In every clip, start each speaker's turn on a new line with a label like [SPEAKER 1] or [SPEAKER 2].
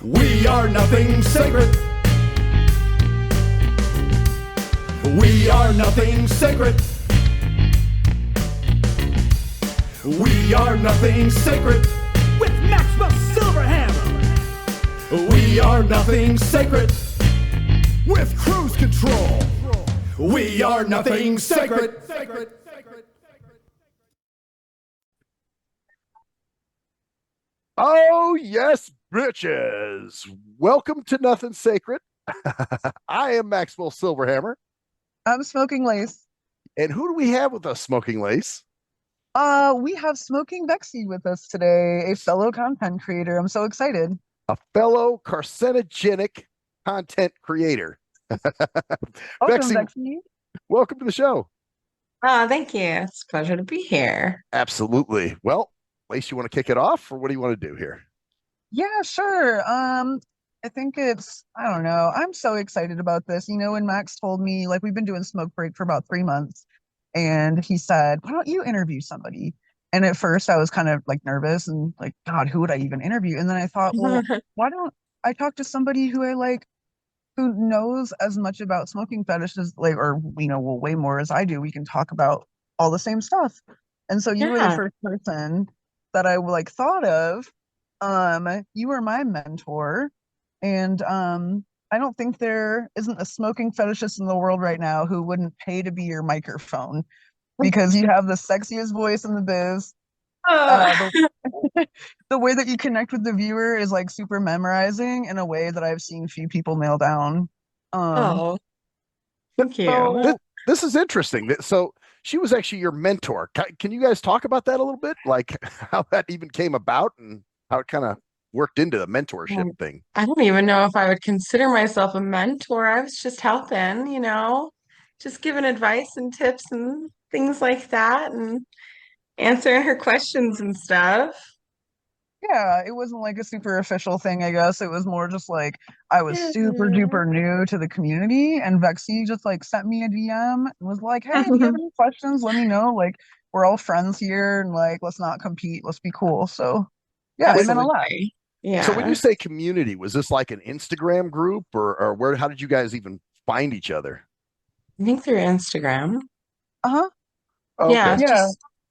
[SPEAKER 1] We are nothing sacred. We are nothing sacred. We are nothing sacred.
[SPEAKER 2] With Maxwell Silverhammer.
[SPEAKER 1] We are nothing sacred. With cruise control. We are nothing sacred.
[SPEAKER 3] Oh, yes, bitches. Welcome to Nothing Sacred. I am Maxwell Silverhammer.
[SPEAKER 4] I'm Smoking Lace.
[SPEAKER 3] And who do we have with us, Smoking Lace?
[SPEAKER 4] We have Smoking Vexy with us today, a fellow content creator. I'm so excited.
[SPEAKER 3] A fellow carcinogenic content creator.
[SPEAKER 4] Welcome,
[SPEAKER 3] Vexy,
[SPEAKER 4] Vexy.
[SPEAKER 3] welcome to the show.
[SPEAKER 5] Oh, thank you. It's a pleasure to be here.
[SPEAKER 3] Absolutely. Well, Lace, you want to kick it off, or what do you want to do here?
[SPEAKER 4] Yeah, sure. I think I don't know. I'm so excited about this. You know, when Max told me, like, we've been doing Smoke Break for about 3 months, and he said, why don't you interview somebody? And at first I was kind of like nervous and like, God, who would I even interview? And then I thought, well, why don't I talk to somebody who I like, who knows as much about smoking fetishes, like, or, you know, well, way more as I do. We can talk about all the same stuff. And so you were the
[SPEAKER 5] Yeah.
[SPEAKER 4] first person that I like thought of. You were my mentor, and I don't think there isn't a smoking fetishist in the world right now who wouldn't pay to be your microphone because you have the sexiest voice in the biz.
[SPEAKER 5] Oh,
[SPEAKER 4] The way that you connect with the viewer is like super memorizing in a way that I've seen few people nail down.
[SPEAKER 5] oh, thank you.
[SPEAKER 4] So
[SPEAKER 3] This is interesting. So she was actually your mentor. Can you guys talk about that a little bit? Like how that even came about and how it kind of worked into the mentorship thing?
[SPEAKER 5] I don't even know if I would consider myself a mentor. I was just helping, just giving advice and tips and things like that and answering her questions and stuff.
[SPEAKER 4] yeah, it wasn't like a super official thing, I guess. It was more just like I was
[SPEAKER 5] Yeah.
[SPEAKER 4] super duper new to the community, and Vexy just like sent me a DM and was like, "Hey, if you have any questions, let me know. Like, we're all friends here, and like, let's not compete. Let's be cool." So, yeah, it meant a lot.
[SPEAKER 5] Absolutely.
[SPEAKER 3] So when
[SPEAKER 5] Yeah.
[SPEAKER 3] you say community, was this like an Instagram group or where, how did you guys even find each other?
[SPEAKER 5] I think through Instagram.
[SPEAKER 4] Uh-huh.
[SPEAKER 5] Yeah,
[SPEAKER 3] Okay.
[SPEAKER 4] Yeah.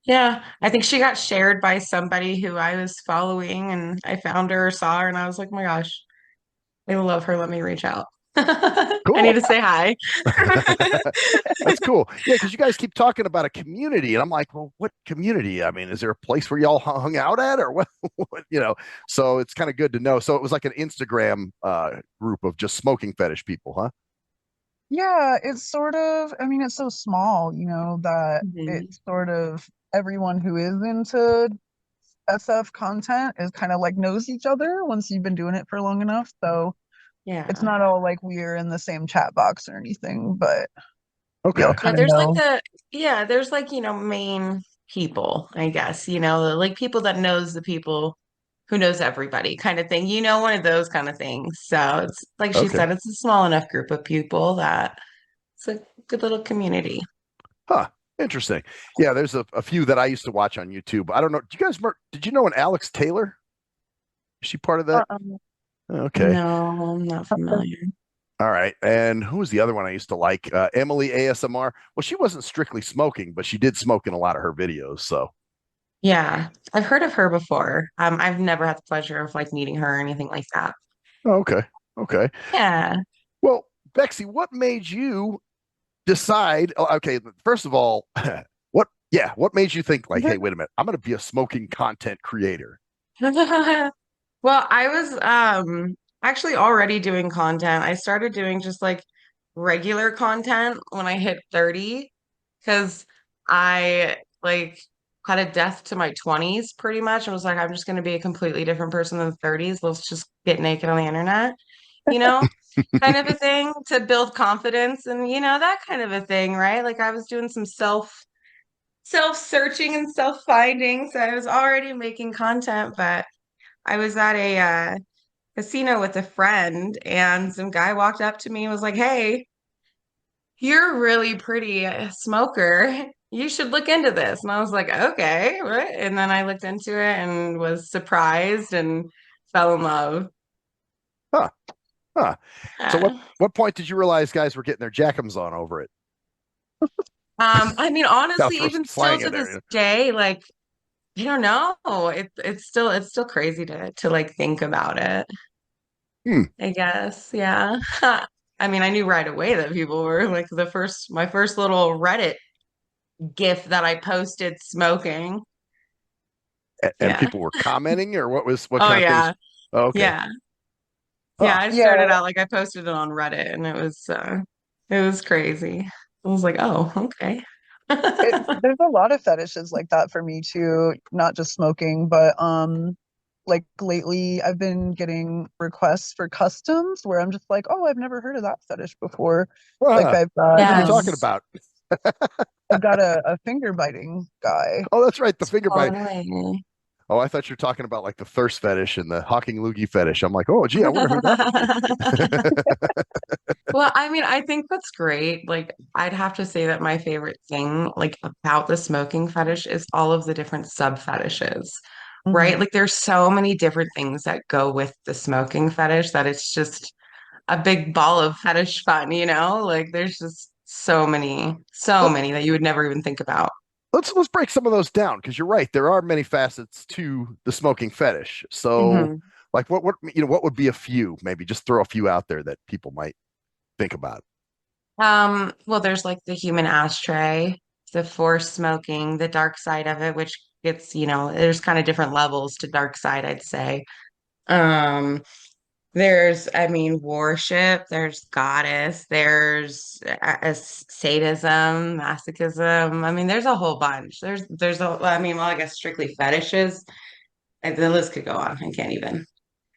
[SPEAKER 5] yeah. I think she got shared by somebody who I was following, and I found her, saw her, and I was like, "Oh my gosh, I love her. Let me reach out. I need
[SPEAKER 3] Cool.
[SPEAKER 5] to say hi."
[SPEAKER 3] That's cool. Yeah, because you guys keep talking about a community, and I'm like, well, what community? I mean, is there a place where y'all hung out at, or what? So it's kind of good to know. So it was like an Instagram group of just smoking fetish people, huh?
[SPEAKER 4] Yeah, it's sort of, I mean, it's so small, you know, that
[SPEAKER 5] Mhm.
[SPEAKER 4] it's sort of everyone who is into SF content is kind of like knows each other once you've been doing it for long enough. So it's
[SPEAKER 5] Yeah.
[SPEAKER 4] not all like we're in the same chat box or anything, but we all
[SPEAKER 3] Okay.
[SPEAKER 5] Yeah,
[SPEAKER 4] kind of
[SPEAKER 5] there's like
[SPEAKER 4] know.
[SPEAKER 5] there's like, main people, I guess, like people that knows the people who knows everybody kind of thing, one of those kind of things. So it's like she
[SPEAKER 3] Okay.
[SPEAKER 5] said, it's a small enough group of people that it's a good little community.
[SPEAKER 3] Huh. Interesting. Yeah, there's a few that I used to watch on YouTube. I don't know. Did you know an Alex Taylor? Is she part of that?
[SPEAKER 4] Uh-uh.
[SPEAKER 3] Okay.
[SPEAKER 5] No, I'm not familiar.
[SPEAKER 3] All right. And who was the other one I used to like? Emily ASMR. Well, she wasn't strictly smoking, but she did smoke in a lot of her videos. So,
[SPEAKER 5] Yeah, I've heard of her before. I've never had the pleasure of like meeting her or anything like that.
[SPEAKER 3] oh, okay. Okay.
[SPEAKER 5] Yeah.
[SPEAKER 3] Well, Bexy, what made you decide? Okay. First of all, what made you think, like, hey, wait a minute, I'm going to be a smoking content creator?
[SPEAKER 5] Well, I was actually already doing content. I started doing just like regular content when I hit 30 because I like had a death to my 20s pretty much and was like, I'm just going to be a completely different person in the 30s. Let's just get naked on the internet, you know, kind of a thing to build confidence and that kind of a thing, right? Like I was doing some self-searching and self-finding, so I was already making content, but I was at a casino with a friend, and some guy walked up to me and was like, "Hey, you're really pretty smoker. You should look into this." And I was like, "Okay, right." And then I looked into it and was surprised and fell in love.
[SPEAKER 3] Huh. Huh. So
[SPEAKER 5] Yeah.
[SPEAKER 3] what point did you realize guys were getting their jackums on over it?
[SPEAKER 5] I mean,
[SPEAKER 3] I'll
[SPEAKER 5] honestly,
[SPEAKER 3] throw some
[SPEAKER 5] even still
[SPEAKER 3] slang in
[SPEAKER 5] to
[SPEAKER 3] there.
[SPEAKER 5] this day, like, I don't know. It's still crazy to like think about it,
[SPEAKER 3] Hmm.
[SPEAKER 5] I guess. Yeah. I mean, I knew right away that people were like my first little Reddit GIF that I posted smoking.
[SPEAKER 3] And
[SPEAKER 5] Yeah.
[SPEAKER 3] people were commenting, or what
[SPEAKER 5] Oh
[SPEAKER 3] kind of things?
[SPEAKER 5] yeah.
[SPEAKER 3] Oh, okay.
[SPEAKER 5] Yeah. Yeah,
[SPEAKER 3] Huh.
[SPEAKER 5] I
[SPEAKER 4] Yeah,
[SPEAKER 5] started out like I posted it on Reddit and it was crazy. I was like, "Oh, okay."
[SPEAKER 4] there's a lot of fetishes like that for me too, not just smoking, but like lately I've been getting requests for customs where I'm just like, oh, I've never heard of that fetish before. Like
[SPEAKER 3] Ah, what are you talking
[SPEAKER 5] Yes.
[SPEAKER 3] about?
[SPEAKER 4] I've got a finger biting guy.
[SPEAKER 3] Oh, that's right, the finger bite.
[SPEAKER 5] Totally.
[SPEAKER 3] Oh, I thought you were talking about like the thirst fetish and the hawking loogie fetish. I'm like, oh, gee, I wonder who that would be.
[SPEAKER 5] Well, I mean, I think that's great. Like, I'd have to say that my favorite thing, like, about the smoking fetish is all of the different sub fetishes, right?
[SPEAKER 4] Mhm.
[SPEAKER 5] Like, there's so many different things that go with the smoking fetish that it's just a big ball of fetish fun, you know? Like, there's just so
[SPEAKER 3] Let,
[SPEAKER 5] many that you would never even think about.
[SPEAKER 3] let's break some of those down because you're right. There are many facets to the smoking fetish. So,
[SPEAKER 5] Mhm.
[SPEAKER 3] like, what would be a few? Maybe just throw a few out there that people might think about.
[SPEAKER 5] Well, there's like the human ashtray, the forced smoking, the dark side of it, which gets, there's kind of different levels to dark side, I'd say. Um, I mean, worship, there's goddess, there's sadism, masochism. I mean, there's a whole bunch. I mean, well, I guess strictly fetishes. And the list could go on. I can't even.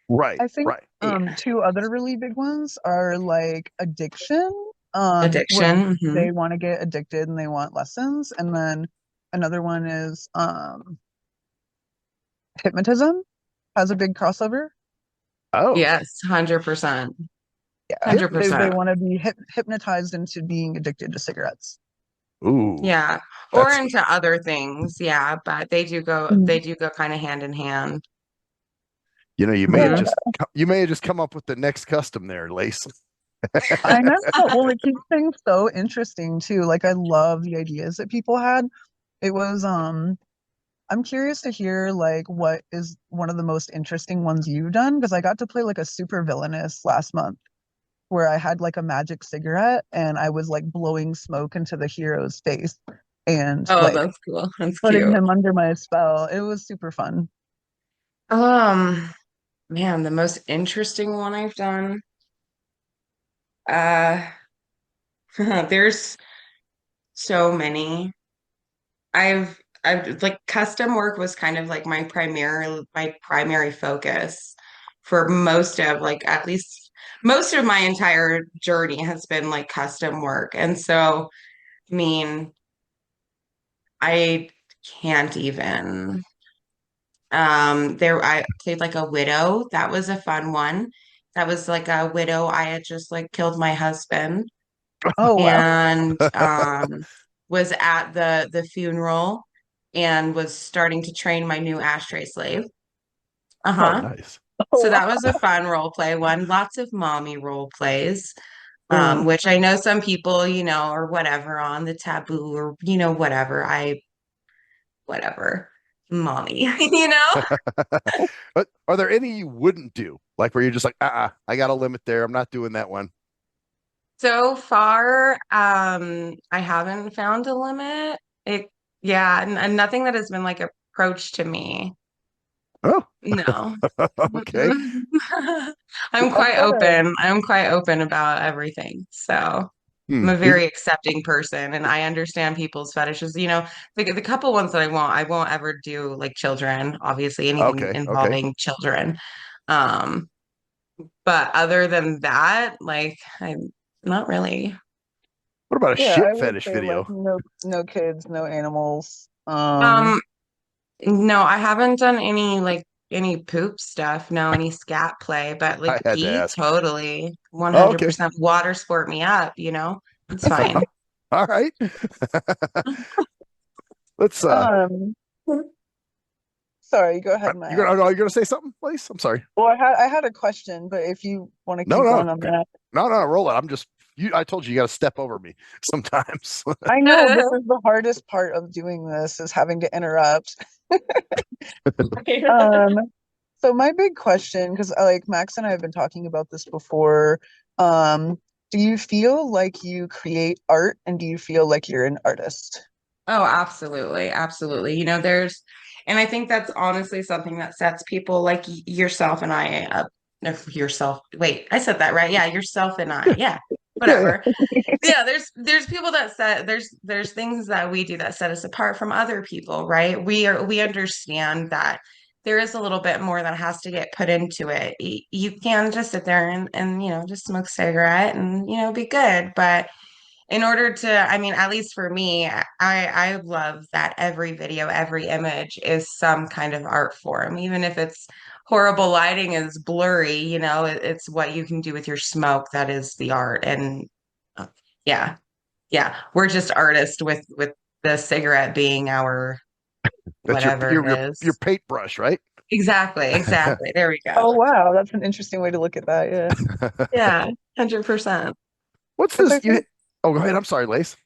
[SPEAKER 3] Right,
[SPEAKER 4] I think
[SPEAKER 3] right.
[SPEAKER 5] Yeah.
[SPEAKER 4] two other really big ones are like addiction, where
[SPEAKER 5] Addiction.
[SPEAKER 4] they want to get addicted and they want lessons, and then another one is hypnotism has a big crossover.
[SPEAKER 3] Oh,
[SPEAKER 5] Yes, 100%.
[SPEAKER 4] Yeah, they
[SPEAKER 5] 100%.
[SPEAKER 4] want to be hypnotized into being addicted to cigarettes.
[SPEAKER 3] ooh,
[SPEAKER 5] Yeah. Or
[SPEAKER 3] that's
[SPEAKER 5] into other things. Yeah, but they
[SPEAKER 4] Mhm.
[SPEAKER 5] do go kind of hand in hand.
[SPEAKER 3] you
[SPEAKER 5] Hmm.
[SPEAKER 3] may have just come up with the next custom there, Lace.
[SPEAKER 4] I know. Well, it keeps things so interesting too. Like I love the ideas that people had. It was I'm curious to hear like what is one of the most interesting ones you've done because I got to play like a super villainous last month where I had like a magic cigarette and I was like blowing smoke into the hero's face and
[SPEAKER 5] Oh,
[SPEAKER 4] like
[SPEAKER 5] that's cool. That's
[SPEAKER 4] putting
[SPEAKER 5] cute.
[SPEAKER 4] him under my spell. It was super fun.
[SPEAKER 5] Um, Man, the most interesting one I've done. Uh, there's so many. I've like custom work was kind of like my primary focus for most of like at least most of my entire journey has been like custom work. And so, I mean, I can't even. There I played like a widow. That was a fun one. That was like a widow. I had just like killed my husband
[SPEAKER 4] Oh wow.
[SPEAKER 5] and was at the funeral and was starting to train my new ashtray slave.
[SPEAKER 3] Oh,
[SPEAKER 5] Uh-huh.
[SPEAKER 3] nice.
[SPEAKER 5] So
[SPEAKER 4] Oh
[SPEAKER 5] that was a fun role play one. Lots of mommy role plays,
[SPEAKER 4] wow.
[SPEAKER 5] which I know some people, or whatever on the taboo or, whatever. Whatever, mommy,
[SPEAKER 3] But are there any you wouldn't do? Like where you're just like, I got a limit there. I'm not doing that one.
[SPEAKER 5] So far, I haven't found a limit. Yeah, and nothing that has been like approached to me.
[SPEAKER 3] Oh,
[SPEAKER 5] No.
[SPEAKER 3] okay.
[SPEAKER 5] I'm
[SPEAKER 4] I've
[SPEAKER 5] quite
[SPEAKER 4] got a
[SPEAKER 5] open. I'm quite open about everything. So I'm
[SPEAKER 3] Hmm.
[SPEAKER 5] a very accepting person and I understand people's fetishes. The couple ones that I won't ever do like children, obviously anything
[SPEAKER 3] Okay, okay.
[SPEAKER 5] involving children. Um, but other than that, like I'm not really.
[SPEAKER 3] What about a
[SPEAKER 4] yeah, I
[SPEAKER 3] shit
[SPEAKER 4] would
[SPEAKER 3] fetish
[SPEAKER 4] say like
[SPEAKER 3] video?
[SPEAKER 4] no kids, no animals.
[SPEAKER 5] Um, no, I haven't done any poop stuff, no, any scat play, but like
[SPEAKER 3] I had to
[SPEAKER 5] pee,
[SPEAKER 3] ask.
[SPEAKER 5] totally
[SPEAKER 3] Oh, okay.
[SPEAKER 5] 100% water sport me up. It's fine.
[SPEAKER 3] All right. Let's
[SPEAKER 4] um Sorry, go ahead,
[SPEAKER 3] You're
[SPEAKER 4] Max.
[SPEAKER 3] gonna, are you gonna say something, please? I'm sorry.
[SPEAKER 4] Well, I had a question, but if you want to
[SPEAKER 3] No,
[SPEAKER 4] keep
[SPEAKER 3] no,
[SPEAKER 4] going on that.
[SPEAKER 3] no, roll it. I'm just you. I told you you got to step over me sometimes.
[SPEAKER 4] I know this is the hardest part of doing this is having to interrupt. Um, so my big question, because like Max and I have been talking about this before, do you feel like you create art and do you feel like you're an artist?
[SPEAKER 5] Oh, absolutely. Absolutely. And I think that's honestly something that sets people like yourself and I up. No, yourself. Wait, I said that right. Yeah, yourself and I.
[SPEAKER 3] Yeah,
[SPEAKER 5] Yeah,
[SPEAKER 3] yeah.
[SPEAKER 5] whatever. Yeah, there's people that set there's things that we do that set us apart from other people, right? We understand that there is a little bit more that has to get put into it. You can just sit there and just smoke a cigarette and be good, but in order to, I mean, at least for me, I love that every video, every image is some kind of art form, even if it's horrible lighting is blurry, it's what you can do with your smoke that is the art. And uh, yeah, yeah, we're just artists with the cigarette being our
[SPEAKER 3] That's
[SPEAKER 5] whatever it
[SPEAKER 3] your
[SPEAKER 5] is.
[SPEAKER 3] paintbrush, right?
[SPEAKER 5] Exactly, exactly. There we
[SPEAKER 4] Oh
[SPEAKER 5] go.
[SPEAKER 4] wow, that's an interesting way to look at that. Yeah.
[SPEAKER 5] Yeah, 100%.
[SPEAKER 3] What's
[SPEAKER 4] Because
[SPEAKER 3] this? You? Oh, go ahead. I'm sorry, Lace.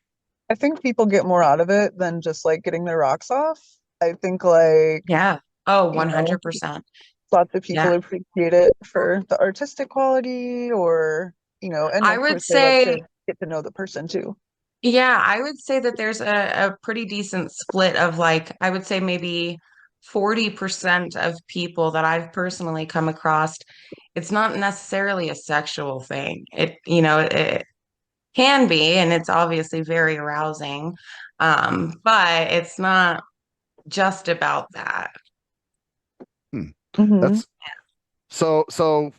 [SPEAKER 4] I think people get more out of it than just like getting their rocks off. I think like,
[SPEAKER 5] Yeah. Oh,
[SPEAKER 4] you know,
[SPEAKER 5] 100%.
[SPEAKER 4] lots of people
[SPEAKER 5] Yeah.
[SPEAKER 4] appreciate it for the artistic quality or, and
[SPEAKER 5] I
[SPEAKER 4] of
[SPEAKER 5] would
[SPEAKER 4] course they love to
[SPEAKER 5] say
[SPEAKER 4] get to know the person too.
[SPEAKER 5] Yeah, I would say that there's a pretty decent split of like, I would say maybe 40% of people that I've personally come across, it's not necessarily a sexual thing. It can be, and it's obviously very arousing. But it's not just about that.
[SPEAKER 3] Hmm.
[SPEAKER 4] Hmm.
[SPEAKER 3] That's so.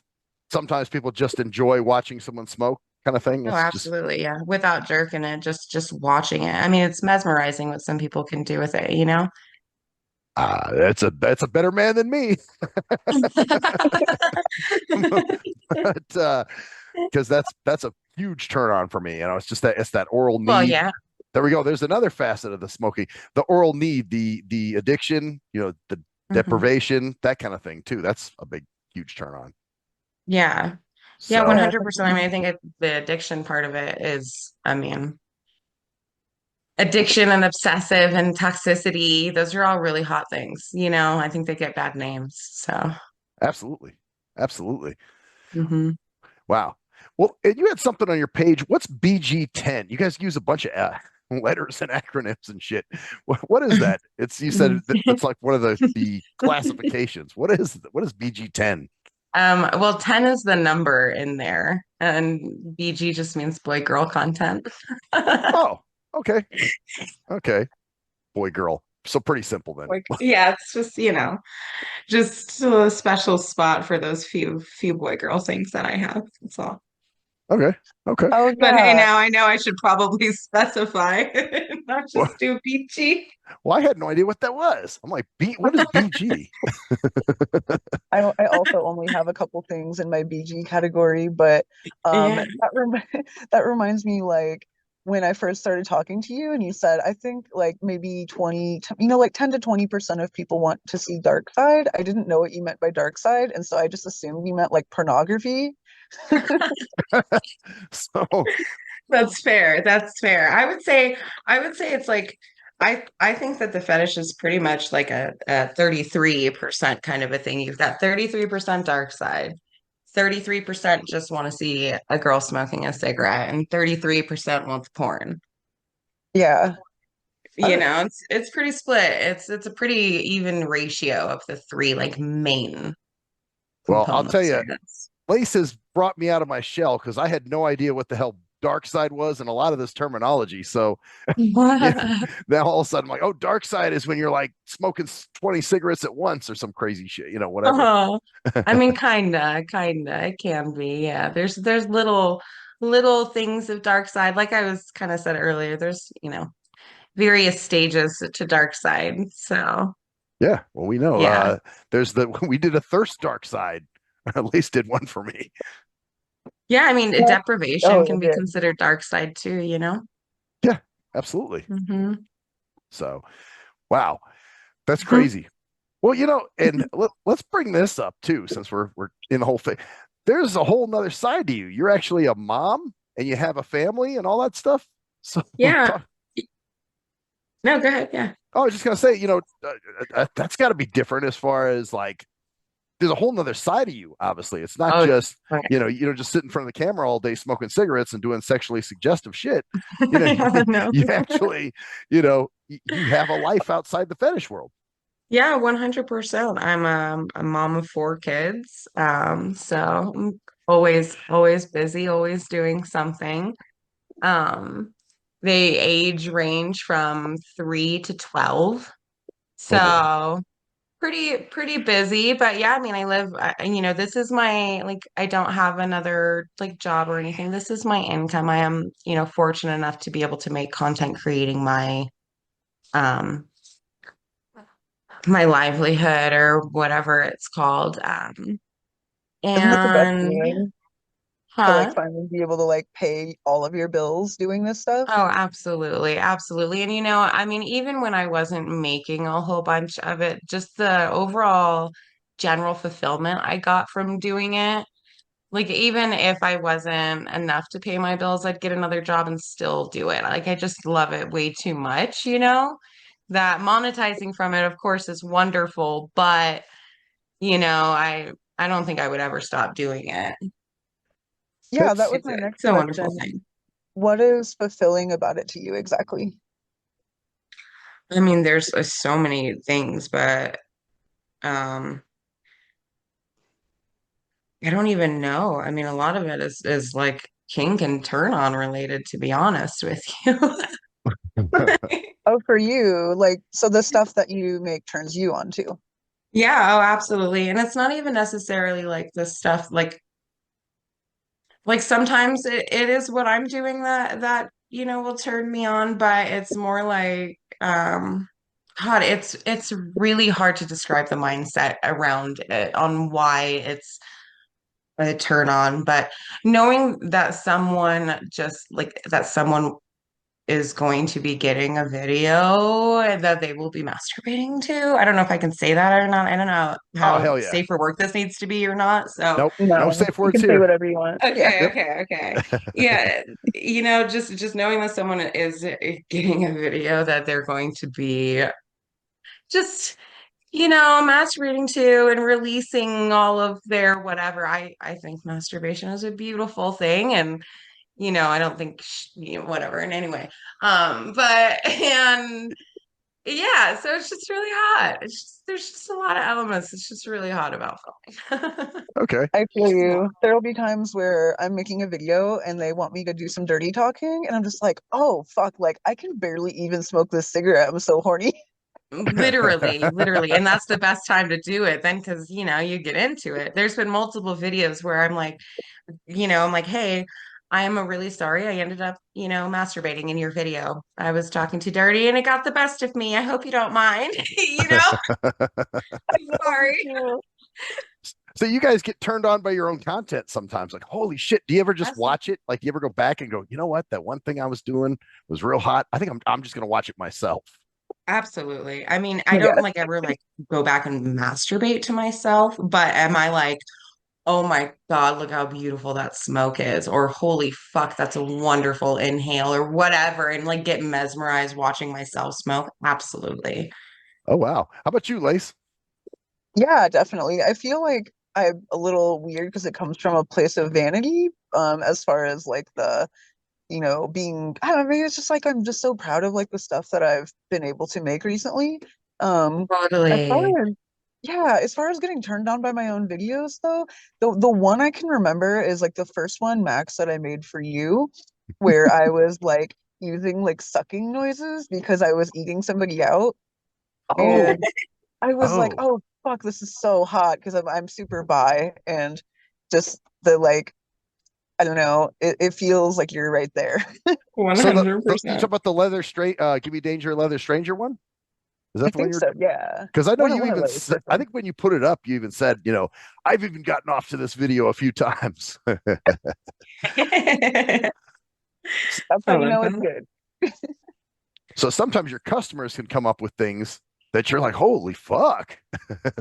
[SPEAKER 3] Sometimes people just enjoy watching someone smoke, kind of thing.
[SPEAKER 5] Oh,
[SPEAKER 3] It's just
[SPEAKER 5] absolutely. Yeah. Without jerking it, just watching it. I mean, it's mesmerizing what some people can do with it?
[SPEAKER 3] that's a better man than me. But because that's a huge turn on for me. It's just that it's that oral
[SPEAKER 5] Well,
[SPEAKER 3] need.
[SPEAKER 5] yeah.
[SPEAKER 3] There we go. There's another facet of the smoking, the oral need, the addiction, the
[SPEAKER 5] Mhm.
[SPEAKER 3] deprivation, that kind of thing too. That's a big, huge turn on.
[SPEAKER 5] Yeah. Yeah,
[SPEAKER 3] So
[SPEAKER 4] Yeah.
[SPEAKER 5] 100%. I mean, I think the addiction part of it is, I mean, addiction and obsessive and toxicity, those are all really hot things. I think they get bad names. So,
[SPEAKER 3] absolutely, absolutely.
[SPEAKER 5] mhm.
[SPEAKER 3] Wow. Well, and you had something on your page. What's BG10? You guys use a bunch of letters and acronyms and shit. What is that? You said that's like one of the classifications. What is BG10?
[SPEAKER 5] Well, 10 is the number in there, and BG just means boy girl content.
[SPEAKER 3] Oh, okay. Okay. Boy, girl. So pretty simple then.
[SPEAKER 5] Like, yeah, it's just a special spot for those few boy girl things that I have. That's all.
[SPEAKER 3] Okay. Okay.
[SPEAKER 4] Oh
[SPEAKER 5] But hey,
[SPEAKER 4] yeah.
[SPEAKER 5] now I know I should probably specify, not
[SPEAKER 3] Well,
[SPEAKER 5] just do peachy.
[SPEAKER 3] I had no idea what that was. I'm like, what is BG?
[SPEAKER 4] I also only have a couple things in my BG category, but
[SPEAKER 5] Yeah.
[SPEAKER 4] that reminds me like when I first started talking to you and you said I think like maybe 10 to 20% of people want to see dark side. I didn't know what you meant by dark side, and so I just assumed you meant like pornography.
[SPEAKER 3] So,
[SPEAKER 5] That's fair. That's fair. I would say it's like I think that the fetish is pretty much like a 33% kind of a thing. You've got 33% dark side. 33% just want to see a girl smoking a cigarette, and 33% wants porn.
[SPEAKER 4] Yeah.
[SPEAKER 3] all right.
[SPEAKER 5] It's pretty split. It's a pretty even ratio of the three like main
[SPEAKER 3] Well, I'll tell
[SPEAKER 5] components, I
[SPEAKER 3] you,
[SPEAKER 5] guess.
[SPEAKER 3] Lace has brought me out of my shell because I had no idea what the hell dark side was and a lot of this terminology. So yeah, now all of a sudden I'm like, oh, dark side is when you're like smoking 20 cigarettes at once or some crazy shit, whatever.
[SPEAKER 5] Oh, I mean, kinda. It can be. Yeah. There's little things of dark side. Like I was kind of said earlier, there's, various stages to dark side. So
[SPEAKER 3] Yeah, well, we know.
[SPEAKER 5] yeah.
[SPEAKER 3] There's we did a thirst dark side. At least did one for me.
[SPEAKER 5] Yeah, I mean,
[SPEAKER 4] Yeah.
[SPEAKER 5] deprivation
[SPEAKER 4] Oh,
[SPEAKER 5] can be
[SPEAKER 4] yeah.
[SPEAKER 5] considered dark side too.
[SPEAKER 3] Yeah, absolutely.
[SPEAKER 5] Hmm.
[SPEAKER 3] So, wow, that's crazy. Well, and let's bring this up too, since we're in the whole thing. There's a whole nother side to you. You're actually a mom and you have a family and all that stuff. So
[SPEAKER 5] Yeah.
[SPEAKER 3] talk,
[SPEAKER 5] No, go ahead. Yeah.
[SPEAKER 3] I was just gonna say, that's got to be different as far as like there's a whole nother side of you. Obviously, it's not
[SPEAKER 5] Oh,
[SPEAKER 3] just
[SPEAKER 5] right.
[SPEAKER 3] just sitting in front of the camera all day smoking cigarettes and doing sexually suggestive shit. You know, you,
[SPEAKER 5] No.
[SPEAKER 3] you actually, you have a life outside the fetish world.
[SPEAKER 5] Yeah, 100%. I'm a mom of four kids. So I'm always busy, always doing something. Um, they age range from 3 to 12.
[SPEAKER 3] Oh boy.
[SPEAKER 5] So pretty busy, but yeah, I mean, this is my, like, I don't have another like job or anything. This is my income. I am, fortunate enough to be able to make content creating um my livelihood or whatever it's called.
[SPEAKER 4] Isn't that the best
[SPEAKER 5] And
[SPEAKER 4] feeling to like
[SPEAKER 5] huh?
[SPEAKER 4] finally be able to like pay all of your bills doing this stuff?
[SPEAKER 5] Oh, absolutely, absolutely. And I mean, even when I wasn't making a whole bunch of it, just the overall general fulfillment I got from doing it. Like even if I wasn't enough to pay my bills, I'd get another job and still do it. Like I just love it way too much, That monetizing from it, of course, is wonderful, but I don't think I would ever stop doing it.
[SPEAKER 4] Yeah, that
[SPEAKER 3] That's
[SPEAKER 4] was
[SPEAKER 5] It's
[SPEAKER 4] my next
[SPEAKER 5] it's a wonderful
[SPEAKER 4] question.
[SPEAKER 5] thing.
[SPEAKER 4] What is fulfilling about it to you exactly?
[SPEAKER 5] I mean, there's so many things, but um, I don't even know. I mean, a lot of it is like kink and turn on related, to be honest with you.
[SPEAKER 4] Oh, for you, like, so the stuff that you make turns you on too.
[SPEAKER 5] Yeah, oh, absolutely. And it's not even necessarily like this stuff like sometimes it is what I'm doing that will turn me on, but it's more like God, it's really hard to describe the mindset around it on why it's a turn on, but knowing that someone is going to be getting a video that they will be masturbating to. I don't know if I can say that or not. I don't know
[SPEAKER 3] Oh
[SPEAKER 5] how
[SPEAKER 3] hell yeah.
[SPEAKER 5] safe for work this needs to be or not. So,
[SPEAKER 3] Nope. No
[SPEAKER 4] No,
[SPEAKER 3] safe
[SPEAKER 4] you
[SPEAKER 3] words
[SPEAKER 4] can say
[SPEAKER 3] here.
[SPEAKER 4] whatever you want. Yeah.
[SPEAKER 5] okay,
[SPEAKER 3] Yep.
[SPEAKER 5] okay, okay. Yeah, just knowing that someone is getting a video that they're going to be just masturbating to and releasing all of their whatever. I think masturbation is a beautiful thing, and I don't think whatever in any way. But and yeah, so it's just really hot. There's just a lot of elements. It's just really hot about filming.
[SPEAKER 3] Okay.
[SPEAKER 4] I feel you. There'll be times where I'm making a video and they want me to do some dirty talking, and I'm just like, oh, fuck, like I can barely even smoke this cigarette. I'm so horny.
[SPEAKER 5] Literally, literally. And that's the best time to do it then because, you get into it. There's been multiple videos where I'm like, hey, I am really sorry. I ended up, masturbating in your video. I was talking too dirty and it got the best of me. I hope you don't mind. I'm sorry.
[SPEAKER 3] So you guys get turned on by your own content sometimes. Like, holy shit! Do you ever just
[SPEAKER 5] That's
[SPEAKER 3] watch it? Like, do you ever go back and go, you know what? That one thing I was doing was real hot. I think I'm just gonna watch it myself.
[SPEAKER 5] absolutely. I mean, I don't
[SPEAKER 4] Yes.
[SPEAKER 5] like ever like go back and masturbate to myself, but am I like, oh my God, look how beautiful that smoke is, or holy fuck, that's a wonderful inhale, or whatever, and like get mesmerized watching myself smoke? Absolutely.
[SPEAKER 3] Oh wow! How about you, Lace?
[SPEAKER 4] Yeah, definitely. I feel like I'm a little weird because it comes from a place of vanity, as far as like the, being, I don't know, maybe it's just like I'm just so proud of like the stuff that I've been able to make recently. Um, as far
[SPEAKER 5] Totally.
[SPEAKER 4] as yeah, as far as getting turned on by my own videos though, the one I can remember is like the first one, Max, that I made for you, where I was like using like sucking noises because I was eating somebody out.
[SPEAKER 3] Oh,
[SPEAKER 4] And I was like,
[SPEAKER 3] oh,
[SPEAKER 4] oh fuck, this is so hot because I'm super bi and just the like, I don't know, it feels like you're right there.
[SPEAKER 3] so the you talk
[SPEAKER 5] 100%.
[SPEAKER 3] about the leather straight, give me danger, leather stranger one. Is
[SPEAKER 4] I
[SPEAKER 3] that the one
[SPEAKER 4] think
[SPEAKER 3] you're?
[SPEAKER 4] so, yeah.
[SPEAKER 3] Because I know you
[SPEAKER 4] One of
[SPEAKER 3] even
[SPEAKER 4] those
[SPEAKER 3] said,
[SPEAKER 4] for
[SPEAKER 3] I
[SPEAKER 4] sure.
[SPEAKER 3] think when you put it up, you even said, I've even gotten off to this video a few times.
[SPEAKER 4] That's
[SPEAKER 5] I
[SPEAKER 4] how you
[SPEAKER 5] love
[SPEAKER 4] know it's
[SPEAKER 5] that.
[SPEAKER 4] good.
[SPEAKER 3] So sometimes your customers can come up with things that you're like, holy fuck.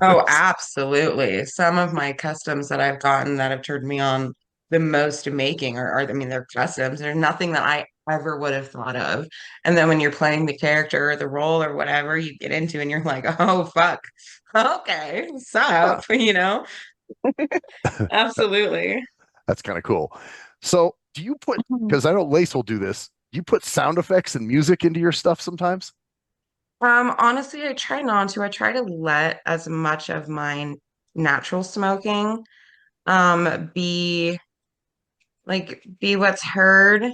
[SPEAKER 5] Oh, absolutely. Some of my customs that I've gotten that have turned me on the most to making I mean, they're customs. They're nothing that I ever would have thought of. And then when you're playing the character or the role or whatever you get into, and you're like, oh, fuck. Okay, what's
[SPEAKER 3] Huh.
[SPEAKER 5] up? Absolutely.
[SPEAKER 3] That's kind of cool. So do you put,
[SPEAKER 4] Mhm.
[SPEAKER 3] because I know Lace will do this, you put sound effects and music into your stuff sometimes?
[SPEAKER 5] Honestly, I try not to. I try to let as much of my natural smoking be be what's heard.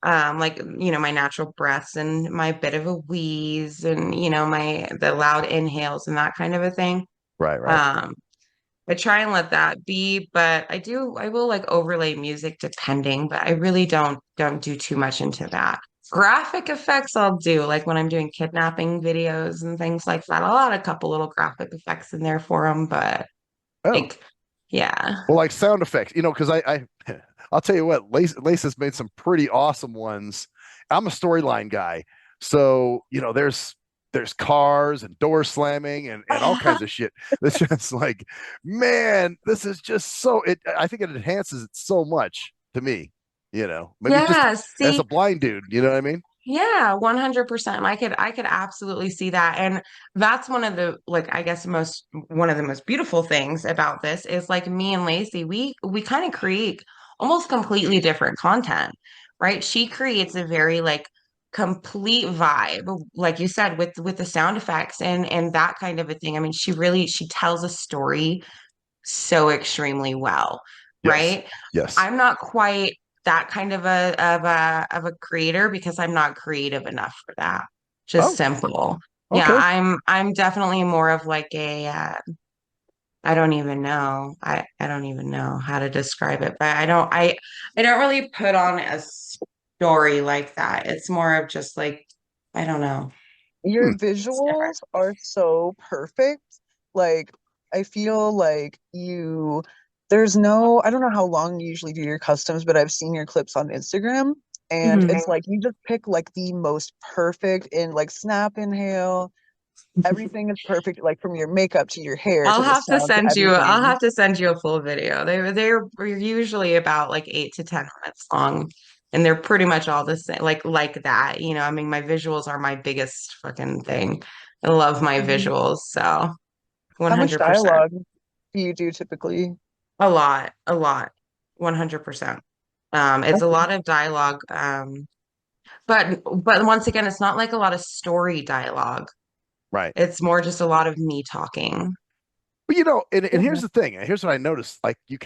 [SPEAKER 5] Like, my natural breaths and my bit of a wheeze and, my the loud inhales and that kind of a thing.
[SPEAKER 3] Right, right.
[SPEAKER 5] Um, I try and let that be, but I will like overlay music depending, but I really don't do too much into that. Graphic effects I'll do, like when I'm doing kidnapping videos and things like that. I'll add a couple little graphic effects in there for them, but
[SPEAKER 3] Oh,
[SPEAKER 5] like, yeah.
[SPEAKER 3] well, like sound effects, because I'll tell you what, Lace has made some pretty awesome ones. I'm a storyline guy. So, there's cars and door slamming and all kinds of shit. It's just like, man, this is just I think it enhances it so much to me, maybe just
[SPEAKER 5] Yeah,
[SPEAKER 3] as a
[SPEAKER 5] see,
[SPEAKER 3] blind dude, you know what I mean?
[SPEAKER 5] yeah, 100%. I could absolutely see that. And that's one of the like I guess most one of the most beautiful things about this is like me and Lacey, we kind of create almost completely different content, right? She creates a very like complete vibe, like you said, with the sound effects and that kind of a thing. I mean, she tells a story so extremely well,
[SPEAKER 3] Yes.
[SPEAKER 5] right?
[SPEAKER 3] Yes.
[SPEAKER 5] I'm not quite that kind of a creator because I'm not creative enough for that. Just
[SPEAKER 3] Oh,
[SPEAKER 5] simple. Yeah,
[SPEAKER 3] okay.
[SPEAKER 5] I'm definitely more of like a I don't even know. I don't even know how to describe it, but I don't really put on a story like that. It's more of just like I don't know.
[SPEAKER 4] Your
[SPEAKER 3] Hmm.
[SPEAKER 5] It's different.
[SPEAKER 4] visuals are so perfect. Like, I feel like there's no, I don't know how long you usually do your customs, but I've seen your clips on Instagram, and
[SPEAKER 5] Mhm.
[SPEAKER 4] it's like you just pick like the most perfect in like snap, inhale, everything is perfect, like from your makeup to your hair to the sound to
[SPEAKER 5] I'll
[SPEAKER 4] everything.
[SPEAKER 5] have to send you a full video. They're usually about like 8 to 10 minutes long and they're pretty much all the same like that. I mean my visuals are my biggest fucking thing. I love my
[SPEAKER 4] Mhm.
[SPEAKER 5] visuals, so
[SPEAKER 4] How much
[SPEAKER 5] 100%.
[SPEAKER 4] dialogue do you do typically?
[SPEAKER 5] A lot. 100%. It's a lot of dialogue but once again it's not like a lot of story dialogue.
[SPEAKER 3] Right.
[SPEAKER 5] It's more just a lot of me talking.
[SPEAKER 3] But and here's the thing. Here's what I noticed. Like you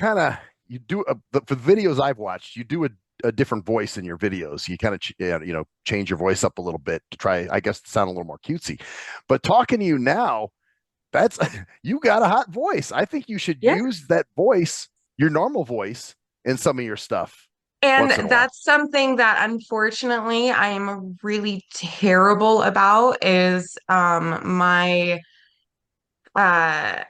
[SPEAKER 3] do for the videos I've watched, you do a different voice in your videos. You kind of change your voice up a little bit to try, I guess, to sound a little more cutesy. But talking to you now, that's you got a hot voice. I think you should
[SPEAKER 5] Yeah.
[SPEAKER 3] use that voice, your normal voice, in some of your stuff once in a
[SPEAKER 5] And
[SPEAKER 3] while.
[SPEAKER 5] that's something that unfortunately I am really terrible about is my uh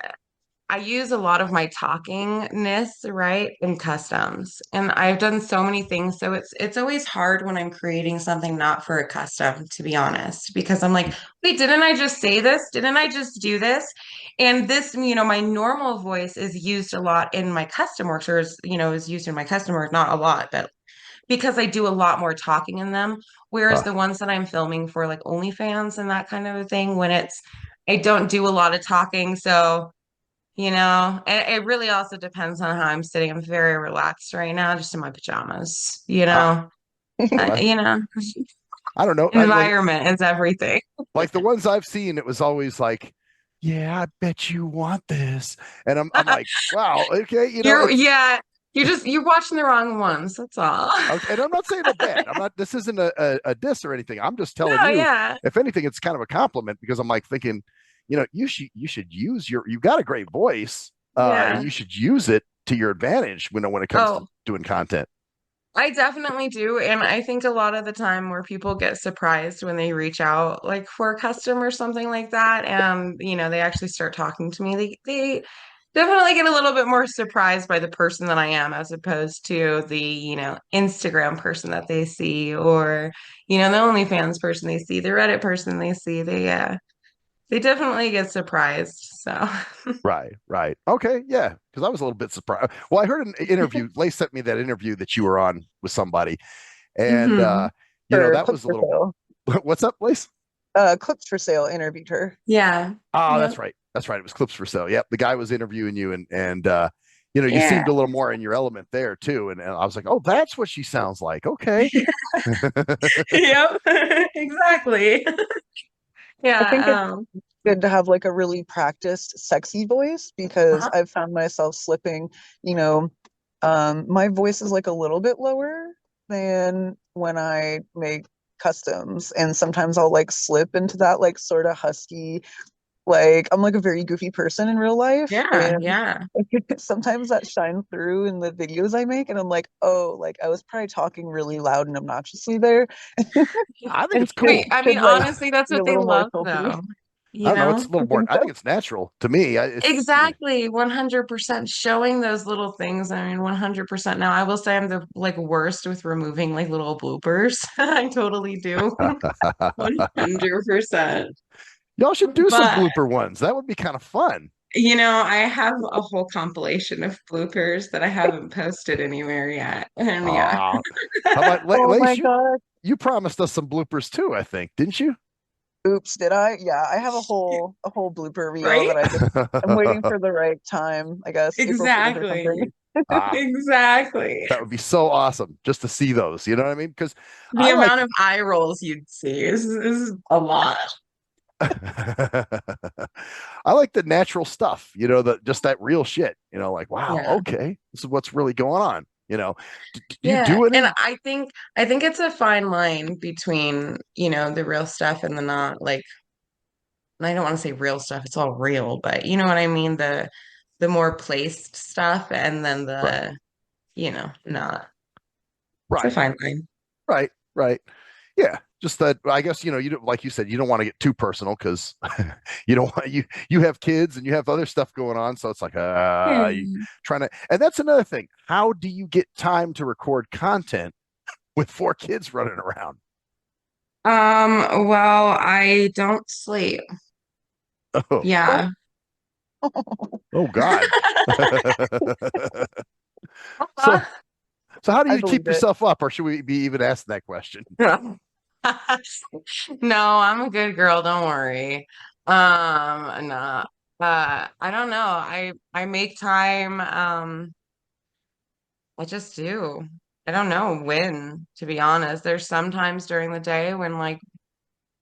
[SPEAKER 5] I use a lot of my talkingness, right, in customs. And I've done so many things, so it's always hard when I'm creating something not for a custom, to be honest, because I'm like, wait, didn't I just say this? Didn't I just do this? And this, my normal voice is used a lot in my custom works, or is used in my custom work, not a lot, but because I do a lot more talking in them. Whereas
[SPEAKER 3] Uh,
[SPEAKER 5] the ones that I'm filming for like OnlyFans and that kind of a thing, I don't do a lot of talking. So, it really also depends on how I'm sitting. I'm very relaxed right now, just in my pajamas,
[SPEAKER 3] ah, well,
[SPEAKER 5] you know,
[SPEAKER 3] I don't know.
[SPEAKER 5] environment is everything.
[SPEAKER 3] Like the ones I've seen, it was always like, yeah, I bet you want this. And I'm like, wow, okay, it's
[SPEAKER 5] Yeah, you're watching the wrong ones. That's all.
[SPEAKER 3] okay. And I'm not saying they're bad. I'm not, this isn't a diss or anything. I'm just telling
[SPEAKER 5] No,
[SPEAKER 3] you,
[SPEAKER 5] yeah.
[SPEAKER 3] if anything, it's kind of a compliment because I'm like thinking, you should use you've got a great voice. And
[SPEAKER 5] Yeah.
[SPEAKER 3] you should use it to your advantage when it comes to
[SPEAKER 5] Oh,
[SPEAKER 3] doing content.
[SPEAKER 5] I definitely do. And I think a lot of the time where people get surprised when they reach out like for a custom or something like that, and they actually start talking to me, they definitely get a little bit more surprised by the person that I am as opposed to the, Instagram person that they see or, the OnlyFans person they see, the Reddit person they see. They definitely get surprised. So,
[SPEAKER 3] Right, right. Okay, yeah. Because I was a little bit surprised. Well, I heard an interview. Lace sent me that interview that you were on with somebody, and
[SPEAKER 5] hmm
[SPEAKER 4] For
[SPEAKER 3] that
[SPEAKER 4] Clips
[SPEAKER 3] was a
[SPEAKER 4] for
[SPEAKER 3] little.
[SPEAKER 4] Sale.
[SPEAKER 3] What's up, Lace?
[SPEAKER 4] Clips for Sale interviewed her.
[SPEAKER 5] Yeah.
[SPEAKER 3] Oh,
[SPEAKER 5] Yeah.
[SPEAKER 3] that's right. That's right. It was Clips for Sale. Yep, the guy was interviewing you, and you
[SPEAKER 5] Yeah.
[SPEAKER 3] seemed a little more in your element there too. And I was like, oh, that's what she sounds like. Okay.
[SPEAKER 5] Yep. Exactly.
[SPEAKER 4] I think it's
[SPEAKER 5] Yeah.
[SPEAKER 4] good to have like a really practiced sexy voice because
[SPEAKER 5] Uh-huh.
[SPEAKER 4] I've found myself slipping, you know, my voice is like a little bit lower than when I make customs, and sometimes I'll like slip into that like sort of husky, like I'm like a very goofy person in real life,
[SPEAKER 5] Yeah.
[SPEAKER 4] and
[SPEAKER 5] Yeah.
[SPEAKER 4] sometimes that shines through in the videos I make, and I'm like, oh, like I was probably talking really loud and obnoxiously there,
[SPEAKER 3] I think
[SPEAKER 4] and
[SPEAKER 3] it's
[SPEAKER 5] Wait,
[SPEAKER 3] cool.
[SPEAKER 5] I mean,
[SPEAKER 4] should like
[SPEAKER 5] honestly, that's
[SPEAKER 4] be a
[SPEAKER 5] what they
[SPEAKER 4] little more
[SPEAKER 5] love,
[SPEAKER 4] tilty.
[SPEAKER 5] though.
[SPEAKER 3] I
[SPEAKER 5] You
[SPEAKER 3] don't know. It's
[SPEAKER 5] know?
[SPEAKER 3] a little
[SPEAKER 4] I
[SPEAKER 3] more.
[SPEAKER 4] think
[SPEAKER 3] I think
[SPEAKER 4] so.
[SPEAKER 3] it's natural to me.
[SPEAKER 5] Exactly. 100% showing those little things. I mean, 100%. Now, I will say I'm the like worst with removing like little bloopers. I totally do.
[SPEAKER 3] Yeah.
[SPEAKER 5] 100%.
[SPEAKER 3] Y'all should do some
[SPEAKER 5] But
[SPEAKER 3] blooper ones. That would be kind of fun.
[SPEAKER 5] I have a whole compilation of bloopers that I haven't posted anywhere yet. And yeah.
[SPEAKER 3] Ah, how about
[SPEAKER 4] Oh my
[SPEAKER 3] Lace?
[SPEAKER 4] God.
[SPEAKER 3] You promised us some bloopers too. I think, didn't you?
[SPEAKER 4] Oops, did I? Yeah, I have a whole blooper reel
[SPEAKER 5] Right?
[SPEAKER 4] that I'm waiting for the right time, I guess April Fool's or something.
[SPEAKER 5] Exactly.
[SPEAKER 3] Ah,
[SPEAKER 5] Exactly.
[SPEAKER 3] that would be so awesome just to see those. You know what I mean? Because
[SPEAKER 5] The
[SPEAKER 3] I
[SPEAKER 5] amount
[SPEAKER 3] like.
[SPEAKER 5] of eye rolls you'd see is a lot.
[SPEAKER 3] I like the natural stuff. The just that real shit. Like wow,
[SPEAKER 5] Yeah.
[SPEAKER 3] okay, this is what's really going on. Do you
[SPEAKER 5] Yeah.
[SPEAKER 3] do
[SPEAKER 5] And
[SPEAKER 3] any?
[SPEAKER 5] I think it's a fine line between, the real stuff and the not like and I don't want to say real stuff, it's all real, but you know what I mean? The more placed stuff and then
[SPEAKER 3] Right,
[SPEAKER 5] not. It's a
[SPEAKER 3] right,
[SPEAKER 5] fine line.
[SPEAKER 3] right, right. Yeah, just that. I guess you don't, like you said, you don't want to get too personal because you don't want you have kids and you have other stuff going on, so it's like you
[SPEAKER 5] Yeah.
[SPEAKER 3] trying to. And that's another thing. How do you get time to record content with four kids running around?
[SPEAKER 5] Well, I don't sleep.
[SPEAKER 3] Oh,
[SPEAKER 4] Oh,
[SPEAKER 5] Yeah.
[SPEAKER 3] oh God. so so how do
[SPEAKER 4] I
[SPEAKER 3] you
[SPEAKER 4] believe
[SPEAKER 3] keep
[SPEAKER 4] it.
[SPEAKER 3] yourself up, or should we be even asking that question?
[SPEAKER 5] No, I'm a good girl, don't worry. No. I don't know. I make time, I just do. I don't know when, to be honest. There's sometimes during the day when like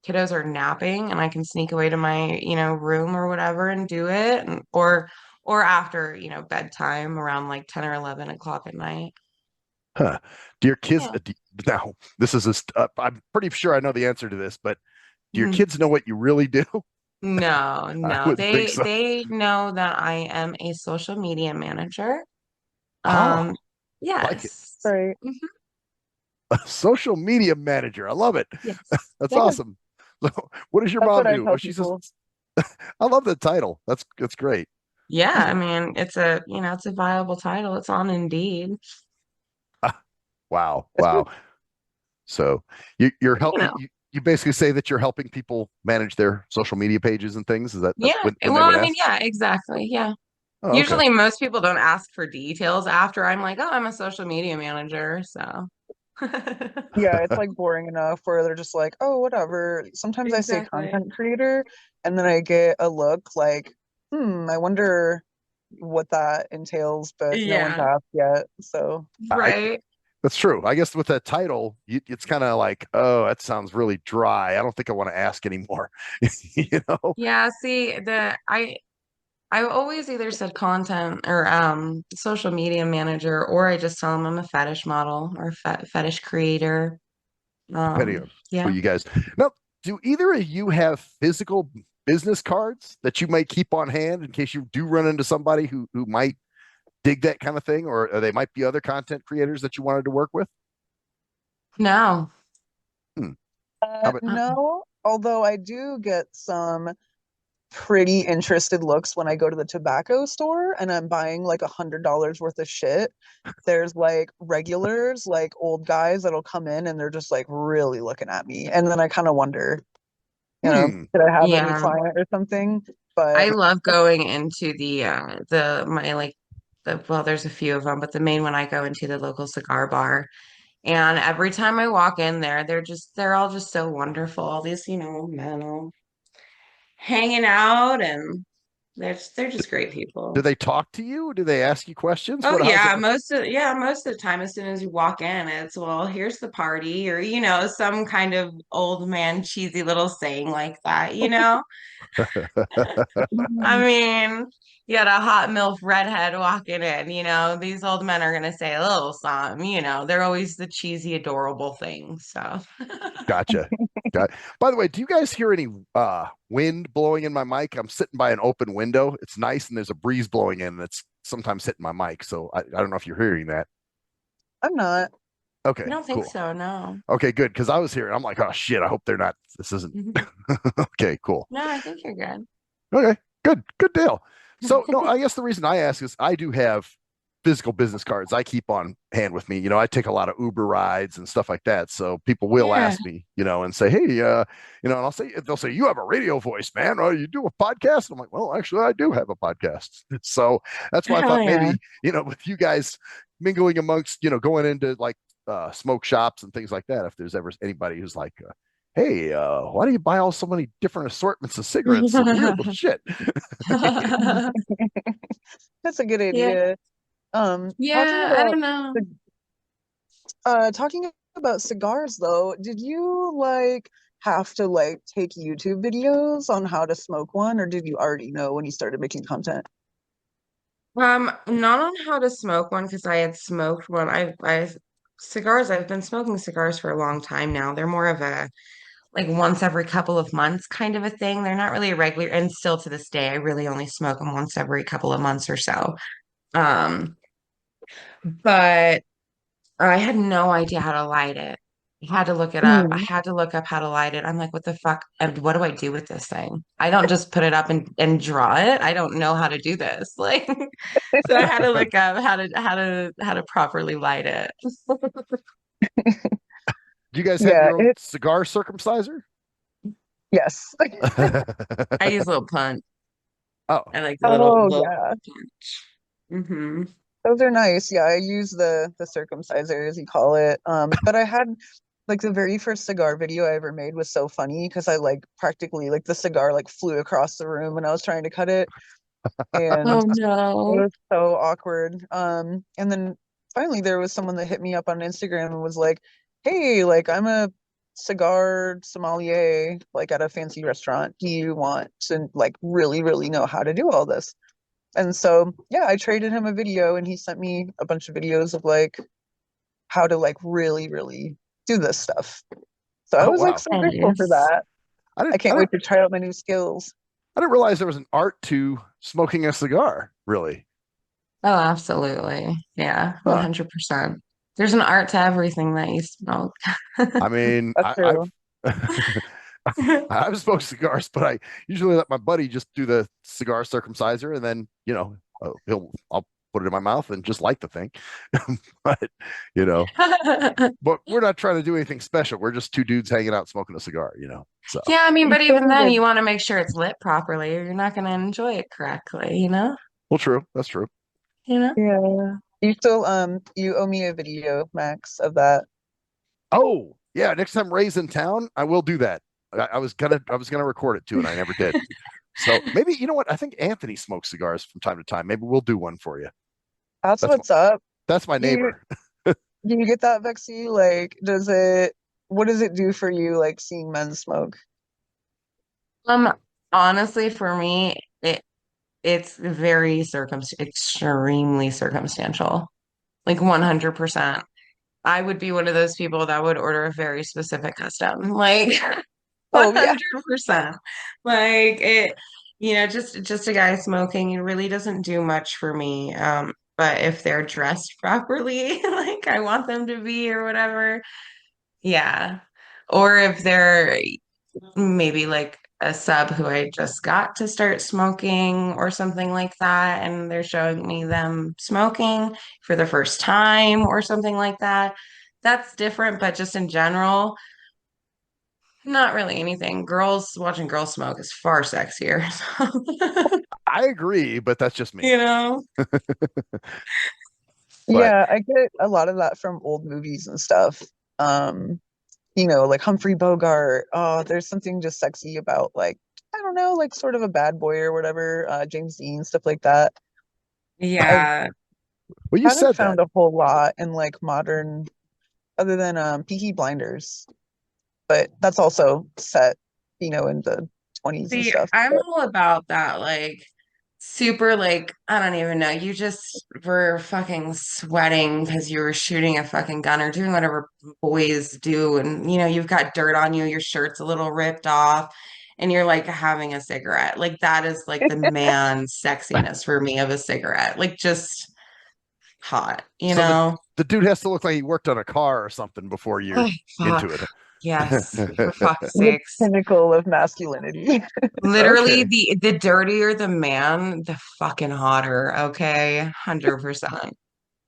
[SPEAKER 5] kiddos are napping and I can sneak away to my, room or whatever and do it or after, bedtime around like 10 or 11 o'clock at night.
[SPEAKER 3] Huh. Do your kids
[SPEAKER 5] Yeah.
[SPEAKER 3] now? This is I'm pretty sure I know the answer to this, but do your
[SPEAKER 5] Mhm.
[SPEAKER 3] kids know what you really do?
[SPEAKER 5] No,
[SPEAKER 3] I
[SPEAKER 5] no.
[SPEAKER 3] wouldn't think
[SPEAKER 5] They
[SPEAKER 3] so.
[SPEAKER 5] they know that I am a social media manager.
[SPEAKER 3] Oh,
[SPEAKER 5] Um,
[SPEAKER 3] like it.
[SPEAKER 5] yes.
[SPEAKER 4] Right.
[SPEAKER 5] Mhm.
[SPEAKER 3] A social media manager. I love it.
[SPEAKER 5] Yes.
[SPEAKER 3] That's
[SPEAKER 5] Yeah.
[SPEAKER 3] awesome. So, what does your
[SPEAKER 4] That's what
[SPEAKER 3] mom
[SPEAKER 4] I
[SPEAKER 3] do? Oh,
[SPEAKER 4] tell
[SPEAKER 3] she's just.
[SPEAKER 4] people.
[SPEAKER 3] I love the title. That's great.
[SPEAKER 5] Yeah, I mean, it's a viable title. It's on Indeed.
[SPEAKER 3] Wow,
[SPEAKER 4] It's good.
[SPEAKER 3] wow. So you're help
[SPEAKER 5] You know.
[SPEAKER 3] you basically say that you're helping people manage their social media pages and things. Is that's
[SPEAKER 5] Yeah.
[SPEAKER 3] when they
[SPEAKER 5] Well,
[SPEAKER 3] would
[SPEAKER 5] I mean,
[SPEAKER 3] ask?
[SPEAKER 5] yeah, exactly. Yeah.
[SPEAKER 3] Oh, okay.
[SPEAKER 5] Usually most people don't ask for details after I'm like, oh, I'm a social media manager. So
[SPEAKER 4] Yeah, it's like boring enough where they're just like, oh, whatever. Sometimes I say
[SPEAKER 5] exactly.
[SPEAKER 4] content creator, and then I get a look like, I wonder what that entails, but no one's
[SPEAKER 5] Yeah.
[SPEAKER 4] asked yet. So,
[SPEAKER 3] I
[SPEAKER 5] Right.
[SPEAKER 3] That's true. I guess with that title, it's kind of like, oh, that sounds really dry. I don't think I want to ask anymore. You know?
[SPEAKER 5] Yeah, see, I always either said content or social media manager, or I just tell them I'm a fetish model or fetish creator.
[SPEAKER 3] Depending on who
[SPEAKER 5] Yeah.
[SPEAKER 3] you guys. Now, do either of you have physical business cards that you might keep on hand in case you do run into somebody who might dig that kind of thing, or they might be other content creators that you wanted to work with?
[SPEAKER 5] No.
[SPEAKER 3] Hmm. How about
[SPEAKER 4] no, although I do get some pretty interested looks when I go to the tobacco store and I'm buying like $100 worth of shit. There's like regulars, like old guys that'll come in and they're just like really looking at me. And then I kind of wonder.
[SPEAKER 3] Hmm.
[SPEAKER 4] Could I have any
[SPEAKER 5] Yeah.
[SPEAKER 4] client or something? But
[SPEAKER 5] I love going into the my like the well, there's a few of them, but the main one I go into the local cigar bar. And every time I walk in there, they're all just so wonderful. All these, men all hanging out and they're just great
[SPEAKER 3] Do
[SPEAKER 5] people.
[SPEAKER 3] they talk to you? Do they ask you questions?
[SPEAKER 5] Oh
[SPEAKER 3] How's it
[SPEAKER 5] yeah,
[SPEAKER 3] work?
[SPEAKER 5] most of the time as soon as you walk in, it's well, here's the party or some kind of old man cheesy little saying like that. I
[SPEAKER 4] mm,
[SPEAKER 5] mean, you got a hot MILF redhead walking in. These old men are gonna say a little something. They're always the cheesy, adorable thing. So
[SPEAKER 3] Gotcha. Got. By the way, do you guys hear any wind blowing in my mic? I'm sitting by an open window. It's nice, and there's a breeze blowing in that's sometimes hitting my mic. So I don't know if you're hearing that.
[SPEAKER 4] I'm not.
[SPEAKER 5] I
[SPEAKER 3] Okay,
[SPEAKER 5] don't think
[SPEAKER 3] cool.
[SPEAKER 5] so, no.
[SPEAKER 3] Okay, good. Because I was hearing, I'm like, oh shit, I hope they're not. This isn't. Okay, cool.
[SPEAKER 5] No, I think you're good.
[SPEAKER 3] Okay, good deal. So no, I guess the reason I ask is I do have physical business cards I keep on hand with me. I take a lot of Uber rides and stuff like that. So people will
[SPEAKER 5] Yeah.
[SPEAKER 3] ask me, and say, hey, and they'll say, you have a radio voice, man. Oh, you do a podcast? I'm like, well, actually, I do have a podcast. So that's why I
[SPEAKER 5] Hell
[SPEAKER 3] thought
[SPEAKER 5] yeah.
[SPEAKER 3] maybe, with you guys mingling amongst, going into like smoke shops and things like that, if there's ever anybody who's like, hey, why do you buy all so many different assortments of cigarettes and weird little shit?
[SPEAKER 4] That's a good
[SPEAKER 5] Yeah.
[SPEAKER 4] idea. Talking
[SPEAKER 5] Yeah, I
[SPEAKER 4] about
[SPEAKER 5] don't know.
[SPEAKER 4] talking about cigars though, did you like have to like take YouTube videos on how to smoke one, or did you already know when you started making content?
[SPEAKER 5] Not on how to smoke one because I had smoked one. Cigars, I've been smoking cigars for a long time now. They're more of a like once every couple of months kind of a thing. They're not really a regular, and still to this day, I really only smoke them once every couple of months or so. Um, but I had no idea how to light it. I had to look it up. I
[SPEAKER 4] Mm.
[SPEAKER 5] had to look up how to light it. I'm like, what the fuck? And what do I do with this thing? I don't just put it up and draw it. I don't know how to do this. Like, so I had to look up how to properly light it.
[SPEAKER 3] Do you guys have
[SPEAKER 4] Yeah,
[SPEAKER 3] your own
[SPEAKER 4] it
[SPEAKER 3] cigar circumciser?
[SPEAKER 4] yes.
[SPEAKER 5] I use a little punch.
[SPEAKER 3] Oh,
[SPEAKER 5] I like the little
[SPEAKER 4] Oh
[SPEAKER 5] little
[SPEAKER 4] yeah.
[SPEAKER 5] punch. Hmm.
[SPEAKER 4] Those are nice. Yeah, I use the circumciser as you call it. But I had like the very first cigar video I ever made was so funny because I like practically like the cigar like flew across the room when I was trying to cut it, and
[SPEAKER 5] Oh
[SPEAKER 4] it
[SPEAKER 5] no.
[SPEAKER 4] was so awkward. And then finally there was someone that hit me up on Instagram and was like, "Hey, like I'm a cigar sommelier like at a fancy restaurant. Do you want to like really, really know how to do all this?" And so, yeah, I traded him a video and he sent me a bunch of videos of like how to like really, really do this stuff. So I
[SPEAKER 3] oh
[SPEAKER 4] was like
[SPEAKER 3] wow.
[SPEAKER 4] so grateful for
[SPEAKER 5] Nice.
[SPEAKER 4] that.
[SPEAKER 3] I
[SPEAKER 4] I
[SPEAKER 3] didn't I
[SPEAKER 4] can't
[SPEAKER 3] didn't
[SPEAKER 4] wait to try out my new skills.
[SPEAKER 3] I didn't realize there was an art to smoking a cigar, really.
[SPEAKER 5] Oh, absolutely. Yeah,
[SPEAKER 3] Huh.
[SPEAKER 5] 100%. There's an art to everything that you smoke.
[SPEAKER 3] I mean,
[SPEAKER 4] That's true.
[SPEAKER 3] I've I've smoked cigars, but I usually let my buddy just do the cigar circumciser, and then I'll put it in my mouth and just light the thing. But you know, but we're not trying to do anything special. We're just two dudes hanging out smoking a cigar. So
[SPEAKER 5] Yeah, I mean,
[SPEAKER 4] You
[SPEAKER 5] but
[SPEAKER 4] still
[SPEAKER 5] even
[SPEAKER 4] need
[SPEAKER 5] then,
[SPEAKER 4] to,
[SPEAKER 5] you want to make sure it's lit properly, or you're not going to enjoy it correctly, you know?
[SPEAKER 3] well, true. That's true.
[SPEAKER 5] You know?
[SPEAKER 4] yeah. You still you owe me a video, Max, of that.
[SPEAKER 3] Oh, yeah. Next time Ray's in town, I will do that. I was gonna record it too, and I never did. So maybe you know what? I think Anthony smokes cigars from time to time. Maybe we'll do one for you.
[SPEAKER 4] That's
[SPEAKER 3] That's my,
[SPEAKER 4] what's up.
[SPEAKER 3] that's my
[SPEAKER 4] Do you
[SPEAKER 3] neighbor.
[SPEAKER 4] do you get that, Vexy? Like, what does it do for you like seeing men smoke?
[SPEAKER 5] Um, Honestly, for me, it's very extremely circumstantial. Like 100%. I would be one of those people that would order a very specific custom. Like
[SPEAKER 4] Oh yeah.
[SPEAKER 5] 100%. Like just a guy smoking, it really doesn't do much for me. But if they're dressed properly, like I want them to be or whatever, yeah. Or if they're maybe like a sub who I just got to start smoking or something like that, and they're showing me them smoking for the first time or something like that. That's different, but just in general, Not really anything. Girls watching girls smoke is far sexier.
[SPEAKER 3] I agree, but that's just me.
[SPEAKER 5] You know?
[SPEAKER 3] But
[SPEAKER 4] Yeah, I get a lot of that from old movies and stuff. Um, like Humphrey Bogart. Oh, there's something just sexy about like, I don't know, like sort of a bad boy or whatever, James Dean, stuff like that. I
[SPEAKER 5] Yeah.
[SPEAKER 3] well, you
[SPEAKER 4] haven't
[SPEAKER 3] said that.
[SPEAKER 4] found a whole lot in like modern other than Peaky Blinders, but that's also set, in the 20s and
[SPEAKER 5] See,
[SPEAKER 4] stuff.
[SPEAKER 5] I'm
[SPEAKER 4] But
[SPEAKER 5] all about that, like super, like, I don't even know. You just were fucking sweating because you were shooting a fucking gun or doing whatever boys do. And, you've got dirt on you, your shirt's a little ripped off, and you're like having a cigarette. Like, that is like the man sexiness for me of a cigarette. Like, just hot, you
[SPEAKER 3] So the
[SPEAKER 5] know?
[SPEAKER 3] the dude has to look like he worked on a car or something before
[SPEAKER 5] Oh,
[SPEAKER 3] you're into
[SPEAKER 5] fuck.
[SPEAKER 3] it.
[SPEAKER 5] Yes, for fuck's
[SPEAKER 4] the
[SPEAKER 5] sakes.
[SPEAKER 4] pinnacle of masculinity.
[SPEAKER 5] Literally,
[SPEAKER 3] Okay.
[SPEAKER 5] the dirtier the man, the fucking hotter. Okay, 100%.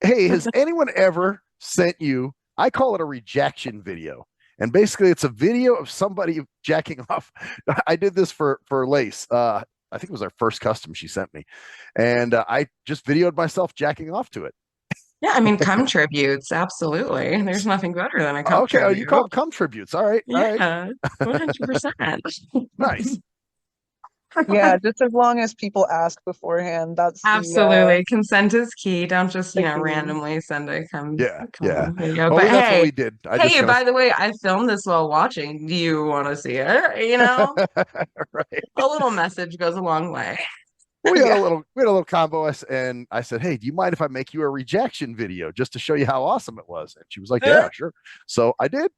[SPEAKER 3] Hey, has anyone ever sent you? I call it a rejection video. And basically it's a video of somebody jacking off. I did this for Lace. I think it was our first custom she sent me. And I just videoed myself jacking off to it.
[SPEAKER 5] Yeah, I mean, cum tributes, absolutely. There's nothing better than a cum
[SPEAKER 3] Okay, oh, you
[SPEAKER 5] tribute.
[SPEAKER 3] call them cum tributes. All right, all right.
[SPEAKER 5] Yeah, 100%.
[SPEAKER 3] Nice.
[SPEAKER 4] Yeah, just as long as people ask beforehand, that's
[SPEAKER 5] Absolutely. Consent is key. Don't just,
[SPEAKER 4] the key.
[SPEAKER 5] randomly send a
[SPEAKER 3] Yeah, yeah.
[SPEAKER 5] cum video.
[SPEAKER 3] Well,
[SPEAKER 5] But
[SPEAKER 3] that's what
[SPEAKER 5] hey,
[SPEAKER 3] we did. I just
[SPEAKER 5] hey,
[SPEAKER 3] kind
[SPEAKER 5] by the way, I filmed this while watching. Do you want to see it?
[SPEAKER 3] of right.
[SPEAKER 5] A little message goes a long way.
[SPEAKER 3] We had a
[SPEAKER 4] Yeah.
[SPEAKER 3] little combo, and I said, "Hey, do you mind if I make you a rejection video just to show you how awesome it was?" And she was like, "Yeah, sure." So I did.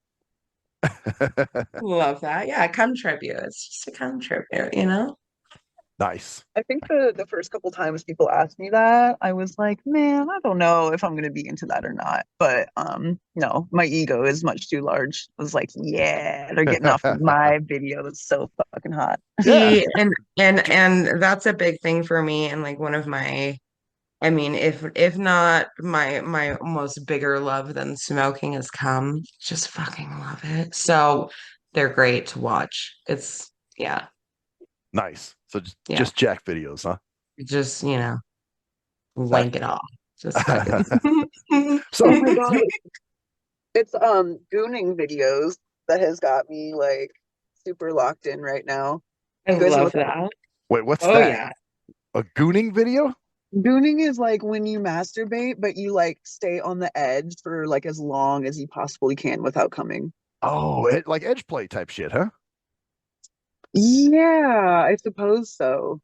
[SPEAKER 5] Love that. Yeah, cum tribute. It's just a cum tribute.
[SPEAKER 3] Nice.
[SPEAKER 4] I think the first couple times people asked me that, I was like, man, I don't know if I'm gonna be into that or not. But no, my ego is much too large. I was like, yeah, they're getting off of my video. That's so fucking hot.
[SPEAKER 3] Yeah.
[SPEAKER 5] See, and that's a big thing for me, and like one of my, I mean, if not my most bigger love than smoking is cum. Just fucking love it. So they're great to watch. It's yeah,
[SPEAKER 3] Nice. So just,
[SPEAKER 5] yeah.
[SPEAKER 3] just jack videos, huh?
[SPEAKER 5] Just,
[SPEAKER 3] Nice.
[SPEAKER 5] wank it off. Just fucking.
[SPEAKER 4] Oh
[SPEAKER 3] So
[SPEAKER 4] my god,
[SPEAKER 3] you,
[SPEAKER 4] it's gooning videos that has got me like super locked in right now.
[SPEAKER 5] I
[SPEAKER 4] You guys know
[SPEAKER 5] love
[SPEAKER 4] what that
[SPEAKER 5] that.
[SPEAKER 3] wait, what's
[SPEAKER 5] Oh
[SPEAKER 3] that?
[SPEAKER 5] yeah.
[SPEAKER 3] A gooning video?
[SPEAKER 4] is? Gooning is like when you masturbate, but you like stay on the edge for like as long as you possibly can without coming.
[SPEAKER 3] Oh, like edge play type shit, huh?
[SPEAKER 4] Yeah, I suppose so.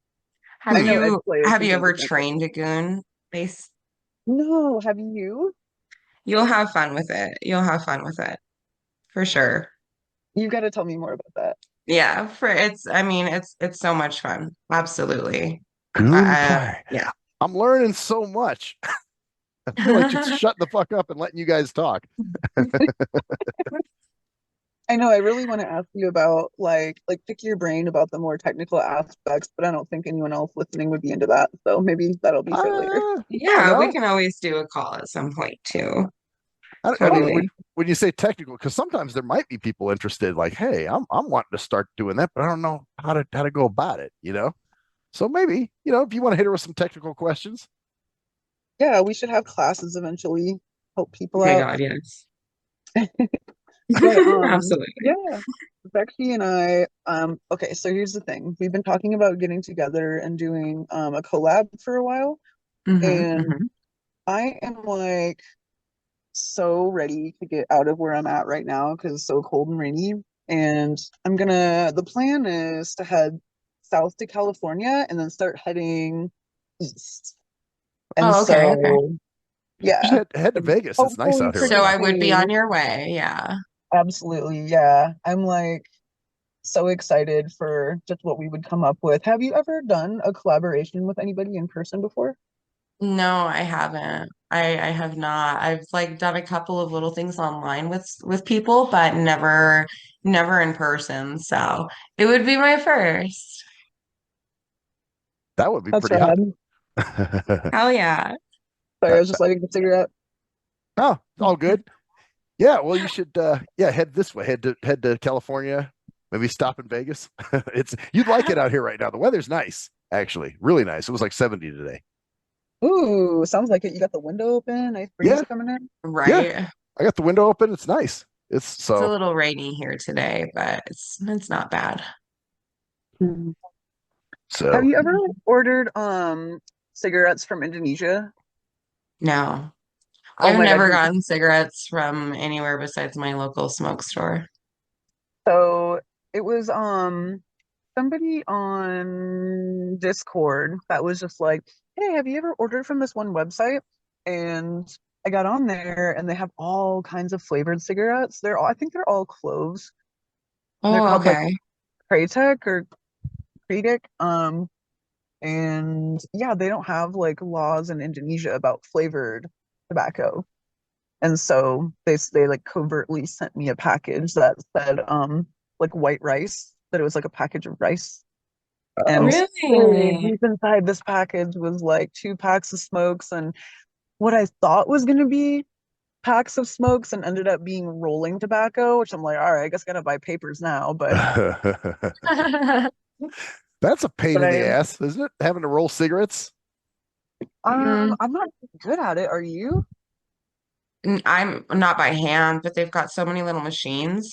[SPEAKER 5] Have
[SPEAKER 4] I
[SPEAKER 3] Hmm.
[SPEAKER 4] know edge
[SPEAKER 5] you
[SPEAKER 4] play is
[SPEAKER 5] have you
[SPEAKER 4] something
[SPEAKER 5] ever
[SPEAKER 4] different.
[SPEAKER 5] trained a goon? Base?
[SPEAKER 4] No, have you?
[SPEAKER 5] You'll have fun with it. You'll have fun with it for sure.
[SPEAKER 4] You got to tell me more about that.
[SPEAKER 5] Yeah, I mean, it's so much fun. Absolutely.
[SPEAKER 3] Goon play.
[SPEAKER 5] Yeah.
[SPEAKER 3] I'm learning so much. I feel like just shutting the fuck up and letting you guys talk.
[SPEAKER 4] I know I really want to ask you about like pick your brain about the more technical aspects, but I don't think anyone else listening would be into that. So maybe that'll be for later.
[SPEAKER 3] I don't
[SPEAKER 5] Yeah, we
[SPEAKER 3] know.
[SPEAKER 5] can always do a call at some point too.
[SPEAKER 3] I mean,
[SPEAKER 5] Totally.
[SPEAKER 3] when you say technical, because sometimes there might be people interested, like, hey, I'm wanting to start doing that, but I don't know how to go about it. So maybe, if you want to hit her with some technical questions.
[SPEAKER 4] Yeah, we should have classes eventually, help people
[SPEAKER 5] Oh my
[SPEAKER 4] out.
[SPEAKER 5] God, yes.
[SPEAKER 4] But
[SPEAKER 5] Absolutely.
[SPEAKER 4] yeah, Becky and I, okay, so here's the thing. We've been talking about getting together and doing a collab for a while, and
[SPEAKER 5] Hmm.
[SPEAKER 4] I am like so ready to get out of where I'm at right now because it's so cold and rainy. And the plan is to head south to California and then start heading east. And
[SPEAKER 5] Oh, okay, okay.
[SPEAKER 4] so,
[SPEAKER 3] Just
[SPEAKER 4] yeah,
[SPEAKER 3] head to Vegas. It's nice
[SPEAKER 4] hopefully
[SPEAKER 3] out here
[SPEAKER 5] So
[SPEAKER 3] right
[SPEAKER 4] pretty
[SPEAKER 3] now.
[SPEAKER 5] I would be on
[SPEAKER 4] soon.
[SPEAKER 5] your way. Yeah.
[SPEAKER 4] Absolutely, yeah. I'm like so excited for just what we would come up with. Have you ever done a collaboration with anybody in person before?
[SPEAKER 5] No, I haven't. I have not. I've like done a couple of little things online with people, but never in person. So it would be my first.
[SPEAKER 3] That would be
[SPEAKER 4] That's
[SPEAKER 3] pretty hot.
[SPEAKER 4] rad.
[SPEAKER 5] Hell yeah.
[SPEAKER 4] Sorry, I
[SPEAKER 3] That,
[SPEAKER 4] was just lighting a cigarette.
[SPEAKER 3] oh, all good. Yeah, well, you should. Yeah, head this way. Head to California. Maybe stop in Vegas. It's you'd like it out here right now. The weather's nice, actually, really nice. It was like 70 today.
[SPEAKER 4] Ooh, sounds like it. You got the window open, nice breeze
[SPEAKER 3] Yeah,
[SPEAKER 4] coming in.
[SPEAKER 3] yeah.
[SPEAKER 5] Right.
[SPEAKER 3] I got the window open. It's nice. It's
[SPEAKER 5] It's a
[SPEAKER 3] so
[SPEAKER 5] little rainy here today, but it's not bad.
[SPEAKER 4] Mhm. Have
[SPEAKER 3] so.
[SPEAKER 4] you ever ordered cigarettes from Indonesia?
[SPEAKER 5] No.
[SPEAKER 4] Oh
[SPEAKER 5] I've
[SPEAKER 4] my God.
[SPEAKER 5] never gotten cigarettes from anywhere besides my local smoke store.
[SPEAKER 4] So it was somebody on Discord that was just like, "Hey, have you ever ordered from this one website?" And I got on there and they have all kinds of flavored cigarettes. I think they're all cloves. They're
[SPEAKER 5] Oh,
[SPEAKER 4] called like
[SPEAKER 5] okay.
[SPEAKER 4] Kraytech or Kredic. And yeah, they don't have like laws in Indonesia about flavored tobacco. And so they like covertly sent me a package that said like white rice, that it was like a package of rice. And
[SPEAKER 5] Really?
[SPEAKER 4] deep inside this package was like 2 packs of smokes and what I thought was gonna be packs of smokes and ended up being rolling tobacco, which I'm like, all right, I guess I gotta buy papers now. But
[SPEAKER 3] That's a pain
[SPEAKER 4] but
[SPEAKER 3] in
[SPEAKER 4] I
[SPEAKER 3] the
[SPEAKER 4] am
[SPEAKER 3] ass, isn't it? Having to roll cigarettes.
[SPEAKER 5] Mm,
[SPEAKER 4] I'm not good at it. Are you?
[SPEAKER 5] I'm not by hand, but they've got so many little machines.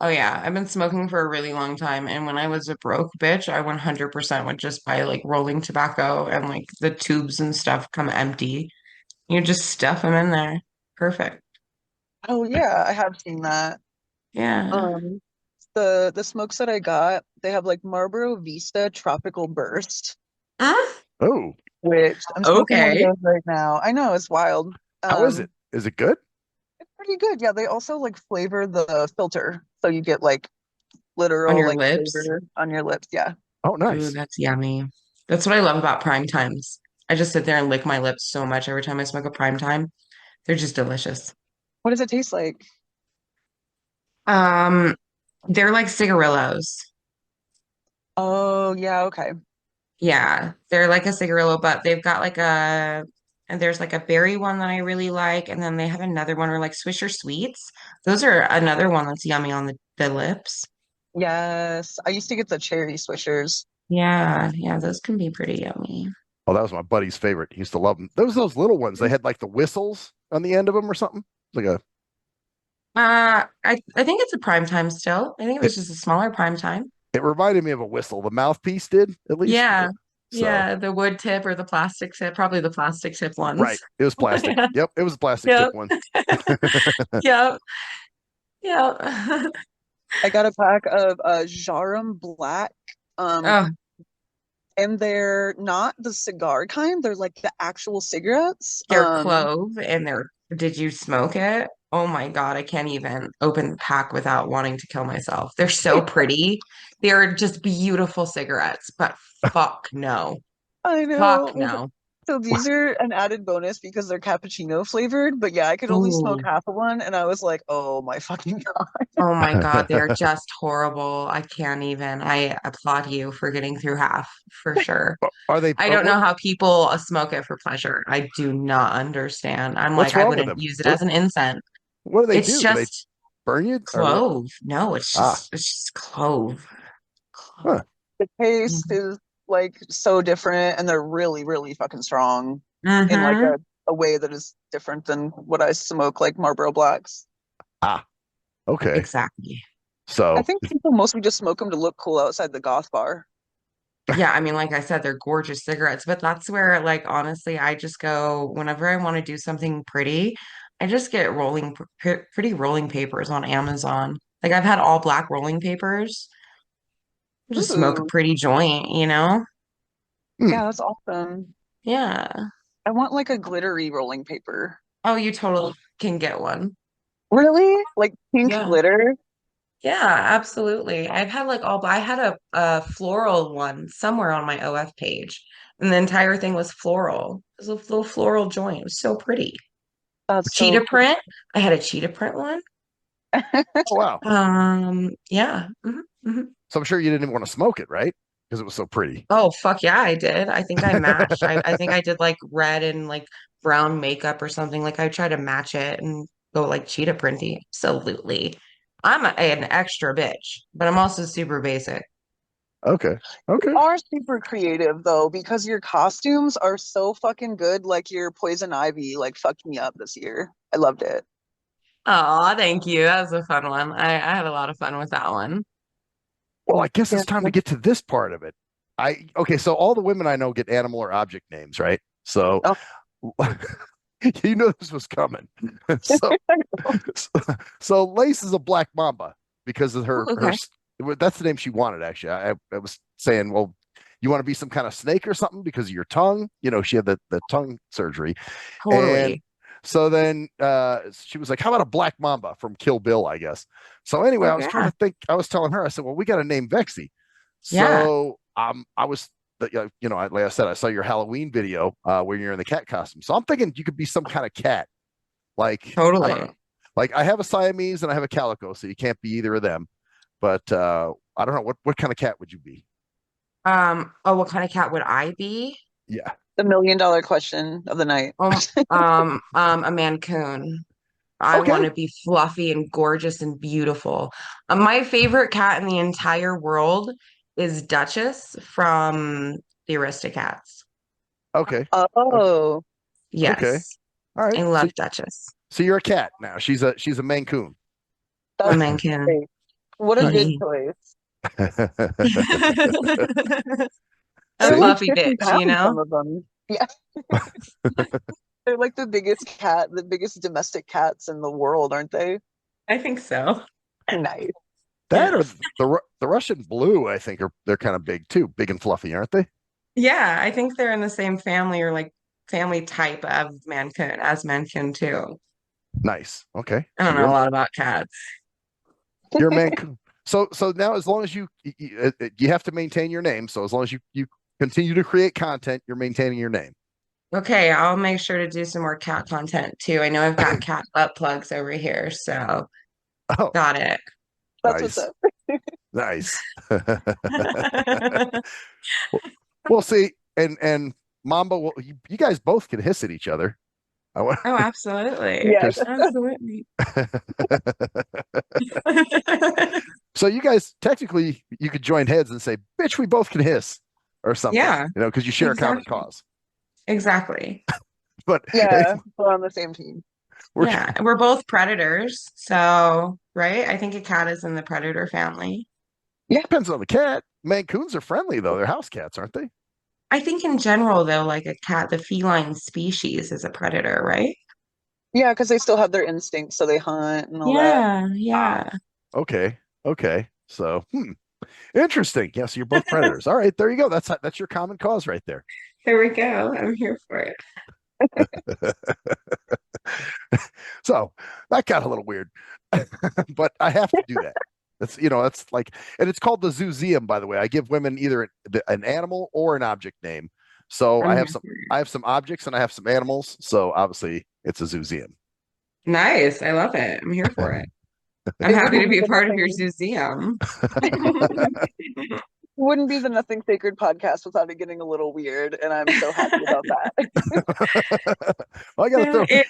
[SPEAKER 5] Oh yeah, I've been smoking for a really long time, and when I was a broke bitch, I 100% would just buy like rolling tobacco and like the tubes and stuff come empty. You just stuff them in there. Perfect.
[SPEAKER 4] Oh yeah, I have seen that.
[SPEAKER 5] Yeah.
[SPEAKER 4] Um, the smokes that I got, they have like Marlboro Vista Tropical Burst,
[SPEAKER 5] Mm,
[SPEAKER 3] Oh,
[SPEAKER 4] which I'm smoking one of
[SPEAKER 5] okay.
[SPEAKER 4] those right now. I know it's wild.
[SPEAKER 3] how is it? Is it good?
[SPEAKER 4] It's pretty good. Yeah, they also like flavor the filter, so you get like
[SPEAKER 5] On
[SPEAKER 4] literal
[SPEAKER 5] your
[SPEAKER 4] like
[SPEAKER 5] lips.
[SPEAKER 4] flavor on your lips. Yeah.
[SPEAKER 3] Oh,
[SPEAKER 5] Ooh,
[SPEAKER 3] nice.
[SPEAKER 5] that's yummy. That's what I love about prime times. I just sit there and lick my lips so much every time I smoke a prime time. They're just delicious.
[SPEAKER 4] What does it taste like?
[SPEAKER 5] Um, they're like cigarillos.
[SPEAKER 4] Oh yeah, okay.
[SPEAKER 5] Yeah, they're like a cigarillo, but they've got like and there's like a berry one that I really like, and then they have another one or like Swisher Sweets. Those are another one that's yummy on the lips.
[SPEAKER 4] Yes, I used to get the cherry swishers.
[SPEAKER 5] Yeah, yeah, those can be pretty yummy.
[SPEAKER 3] Oh, that was my buddy's favorite. He used to love them. Those little ones. They had like the whistles on the end of them or something. Like a
[SPEAKER 5] I think it's a prime time still. I think it
[SPEAKER 3] it,
[SPEAKER 5] was just a smaller prime time.
[SPEAKER 3] it reminded me of a whistle. The mouthpiece did at least.
[SPEAKER 5] Yeah.
[SPEAKER 3] So
[SPEAKER 5] Yeah, the wood tip or the plastic tip, probably the plastic tip ones.
[SPEAKER 3] right, it was plastic.
[SPEAKER 5] Yeah.
[SPEAKER 3] Yep, it was a plastic tip
[SPEAKER 5] Yep.
[SPEAKER 3] one.
[SPEAKER 5] Yep. Yep.
[SPEAKER 4] I got a pack of Jarum Black. Um,
[SPEAKER 5] Oh,
[SPEAKER 4] and they're not the cigar kind, they're like the actual cigarettes.
[SPEAKER 5] they're clove and did you smoke it? Oh my God, I can't even open the pack without wanting to kill myself. They're so pretty. They're just beautiful cigarettes, but fuck no.
[SPEAKER 4] I
[SPEAKER 5] Fuck
[SPEAKER 4] know.
[SPEAKER 5] no.
[SPEAKER 4] So these are an added bonus because they're cappuccino flavored, but yeah, I could only smoke
[SPEAKER 5] Ooh.
[SPEAKER 4] half of one and I was like, oh my fucking God.
[SPEAKER 5] Oh my God, they're just horrible. I can't even. I applaud you for getting through half for sure.
[SPEAKER 3] Are they?
[SPEAKER 5] I don't
[SPEAKER 3] What?
[SPEAKER 5] know how people smoke it for pleasure. I do not understand. I'm
[SPEAKER 3] What's
[SPEAKER 5] like, I
[SPEAKER 3] wrong with
[SPEAKER 5] wouldn't
[SPEAKER 3] them?
[SPEAKER 5] use it as an incense.
[SPEAKER 3] What do they
[SPEAKER 5] It's
[SPEAKER 3] do? Do they
[SPEAKER 5] just
[SPEAKER 3] burn you or what?
[SPEAKER 5] clove. No,
[SPEAKER 3] Ah,
[SPEAKER 5] it's just clove. Clove.
[SPEAKER 3] huh.
[SPEAKER 4] The taste is like so different and they're really, really fucking strong in like
[SPEAKER 5] Mm-hmm.
[SPEAKER 4] a way that is different than what I smoke, like Marlboro Blacks.
[SPEAKER 3] Ah, okay.
[SPEAKER 5] Exactly.
[SPEAKER 4] I
[SPEAKER 3] So,
[SPEAKER 4] think people mostly just smoke them to look cool outside the goth bar.
[SPEAKER 5] Yeah, I mean, like I said, they're gorgeous cigarettes, but that's where, like, honestly, I just go whenever I want to do something pretty, I just get pretty rolling papers on Amazon. Like, I've had all black rolling papers. Just smoke a
[SPEAKER 4] Ooh,
[SPEAKER 5] pretty joint, you know?
[SPEAKER 3] hmm.
[SPEAKER 4] yeah, that's awesome.
[SPEAKER 5] Yeah.
[SPEAKER 4] I want like a glittery rolling paper.
[SPEAKER 5] Oh, you totally can get one.
[SPEAKER 4] Really? Like pink
[SPEAKER 5] Yeah.
[SPEAKER 4] glitter?
[SPEAKER 5] Yeah, absolutely. I've had like I had a floral one somewhere on my OF page, and the entire thing was floral. It was a little floral joint. It was so pretty.
[SPEAKER 4] That's so
[SPEAKER 5] Cheetah
[SPEAKER 4] cool.
[SPEAKER 5] print. I had a cheetah print one.
[SPEAKER 3] Oh wow.
[SPEAKER 5] Yeah. Hmm.
[SPEAKER 3] So I'm sure you didn't even want to smoke it, right? Because it was so pretty.
[SPEAKER 5] Oh, fuck yeah, I did. I think I matched. I think I did like red and like brown makeup or something. Like I tried to match it and go like cheetah printy. Absolutely. an extra bitch, but I'm also super basic.
[SPEAKER 3] Okay. Okay.
[SPEAKER 4] Are super creative though, because your costumes are so fucking good. Like your Poison Ivy, like fucked me up this year. I loved it.
[SPEAKER 5] Oh, thank you. That was a fun one. I had a lot of fun with that one.
[SPEAKER 3] Well, I guess
[SPEAKER 4] Yeah.
[SPEAKER 3] it's time to get to this part of it. Okay, so all the women I know get animal or object names, right? So
[SPEAKER 4] Oh,
[SPEAKER 3] you know this was coming. So so Lace is a black mamba because of
[SPEAKER 5] Oh,
[SPEAKER 3] her
[SPEAKER 5] okay.
[SPEAKER 3] that's the name she wanted actually. I was saying, well, you want to be some kind of snake or something because of your tongue? You know, she had the tongue surgery. And
[SPEAKER 5] Totally.
[SPEAKER 3] so then she was like, how about a black mamba from Kill Bill, I guess. So anyway, I was trying
[SPEAKER 5] Okay.
[SPEAKER 3] to think, I was telling her, I said, well, we got to name Vexy.
[SPEAKER 5] Yeah,
[SPEAKER 3] So I was, like I said, I saw your Halloween video where you're in the cat costume. So I'm thinking you could be some kind of cat. Like, I don't
[SPEAKER 5] totally.
[SPEAKER 3] know. Like I have a Siamese and I have a calico, so you can't be either of them. But I don't know. What kind of cat would you be?
[SPEAKER 5] Oh, what kind of cat would I be?
[SPEAKER 3] Yeah.
[SPEAKER 4] the $1 million question of the night.
[SPEAKER 5] A Mancoon. I want
[SPEAKER 3] Okay.
[SPEAKER 5] to be fluffy and gorgeous and beautiful. My favorite cat in the entire world is Duchess from the Aristocats.
[SPEAKER 3] Okay. Okay.
[SPEAKER 4] Oh,
[SPEAKER 3] Okay.
[SPEAKER 5] Yes,
[SPEAKER 3] All right.
[SPEAKER 5] I
[SPEAKER 3] So
[SPEAKER 5] love Duchess.
[SPEAKER 3] so you're a cat now. She's a Maine Coon.
[SPEAKER 5] I'm a
[SPEAKER 4] that's
[SPEAKER 5] Mancoon.
[SPEAKER 4] great. What a good
[SPEAKER 5] Mhm.
[SPEAKER 4] choice.
[SPEAKER 5] A
[SPEAKER 4] They're
[SPEAKER 3] See?
[SPEAKER 4] like
[SPEAKER 5] fluffy
[SPEAKER 4] 50
[SPEAKER 5] bitch, you
[SPEAKER 4] pounds,
[SPEAKER 5] know?
[SPEAKER 4] some of them. Yeah, they're like the biggest domestic cats in the world, aren't they?
[SPEAKER 5] I think so.
[SPEAKER 4] Nice.
[SPEAKER 3] That or the Russian blue, I think, are they're kind of big too, big and fluffy, aren't they?
[SPEAKER 5] Yeah, I think they're in the same family or like family type of Mancoon as Mancoon too.
[SPEAKER 3] Nice. Okay.
[SPEAKER 5] I
[SPEAKER 3] So
[SPEAKER 5] don't know a lot about cats.
[SPEAKER 3] you're a man. So now, as long as you have to maintain your name. So as long as you continue to create content, you're maintaining your name.
[SPEAKER 5] Okay, I'll make sure to do some more cat content too. I know I've got cat butt plugs over here, so
[SPEAKER 3] Oh,
[SPEAKER 5] got it.
[SPEAKER 4] That's what's
[SPEAKER 3] nice,
[SPEAKER 4] up.
[SPEAKER 3] nice. We'll see. And Mamba, well, you guys both can hiss at each other. I want
[SPEAKER 5] Oh, absolutely.
[SPEAKER 4] Yes.
[SPEAKER 3] there's
[SPEAKER 5] Absolutely.
[SPEAKER 3] so you guys technically you could join heads and say, "Bitch, we both can hiss," or something,
[SPEAKER 5] Yeah,
[SPEAKER 3] because you share a common
[SPEAKER 5] exactly.
[SPEAKER 3] cause.
[SPEAKER 5] Exactly.
[SPEAKER 3] But
[SPEAKER 4] Yeah,
[SPEAKER 3] anyway,
[SPEAKER 4] we're on the same team.
[SPEAKER 3] we're
[SPEAKER 5] Yeah, we're both predators, so right? I think a cat is in the predator family.
[SPEAKER 4] Yeah,
[SPEAKER 3] depends on the cat. Mancoons are friendly though; they're house cats, aren't they?
[SPEAKER 5] I think in general, though, like a cat, the feline species is a predator, right?
[SPEAKER 4] yeah, because they still have their instincts, so they hunt and all that.
[SPEAKER 5] Yeah,
[SPEAKER 3] Ah,
[SPEAKER 5] yeah.
[SPEAKER 3] okay, okay. So, interesting. Yeah, so you're both predators. All right, there you go. That's your common cause right there.
[SPEAKER 5] There we go. I'm here for it.
[SPEAKER 3] So that got a little weird, but I have to do that. That's like, and it's called the zoozeum, by the way. I give women either an animal or an object name. So
[SPEAKER 5] I'm here for
[SPEAKER 3] I
[SPEAKER 5] it.
[SPEAKER 3] have some objects and I have some animals. So obviously it's a zoozeum.
[SPEAKER 5] Nice. I love it. I'm here for it. I'm
[SPEAKER 4] It
[SPEAKER 5] happy
[SPEAKER 4] wouldn't
[SPEAKER 5] to
[SPEAKER 4] be
[SPEAKER 5] be a
[SPEAKER 4] the
[SPEAKER 5] part of your
[SPEAKER 4] nothing
[SPEAKER 5] museum.
[SPEAKER 4] wouldn't be the Nothing Sacred podcast without it getting a little weird, and I'm so happy about that.
[SPEAKER 3] Well, I got to throw.
[SPEAKER 5] It,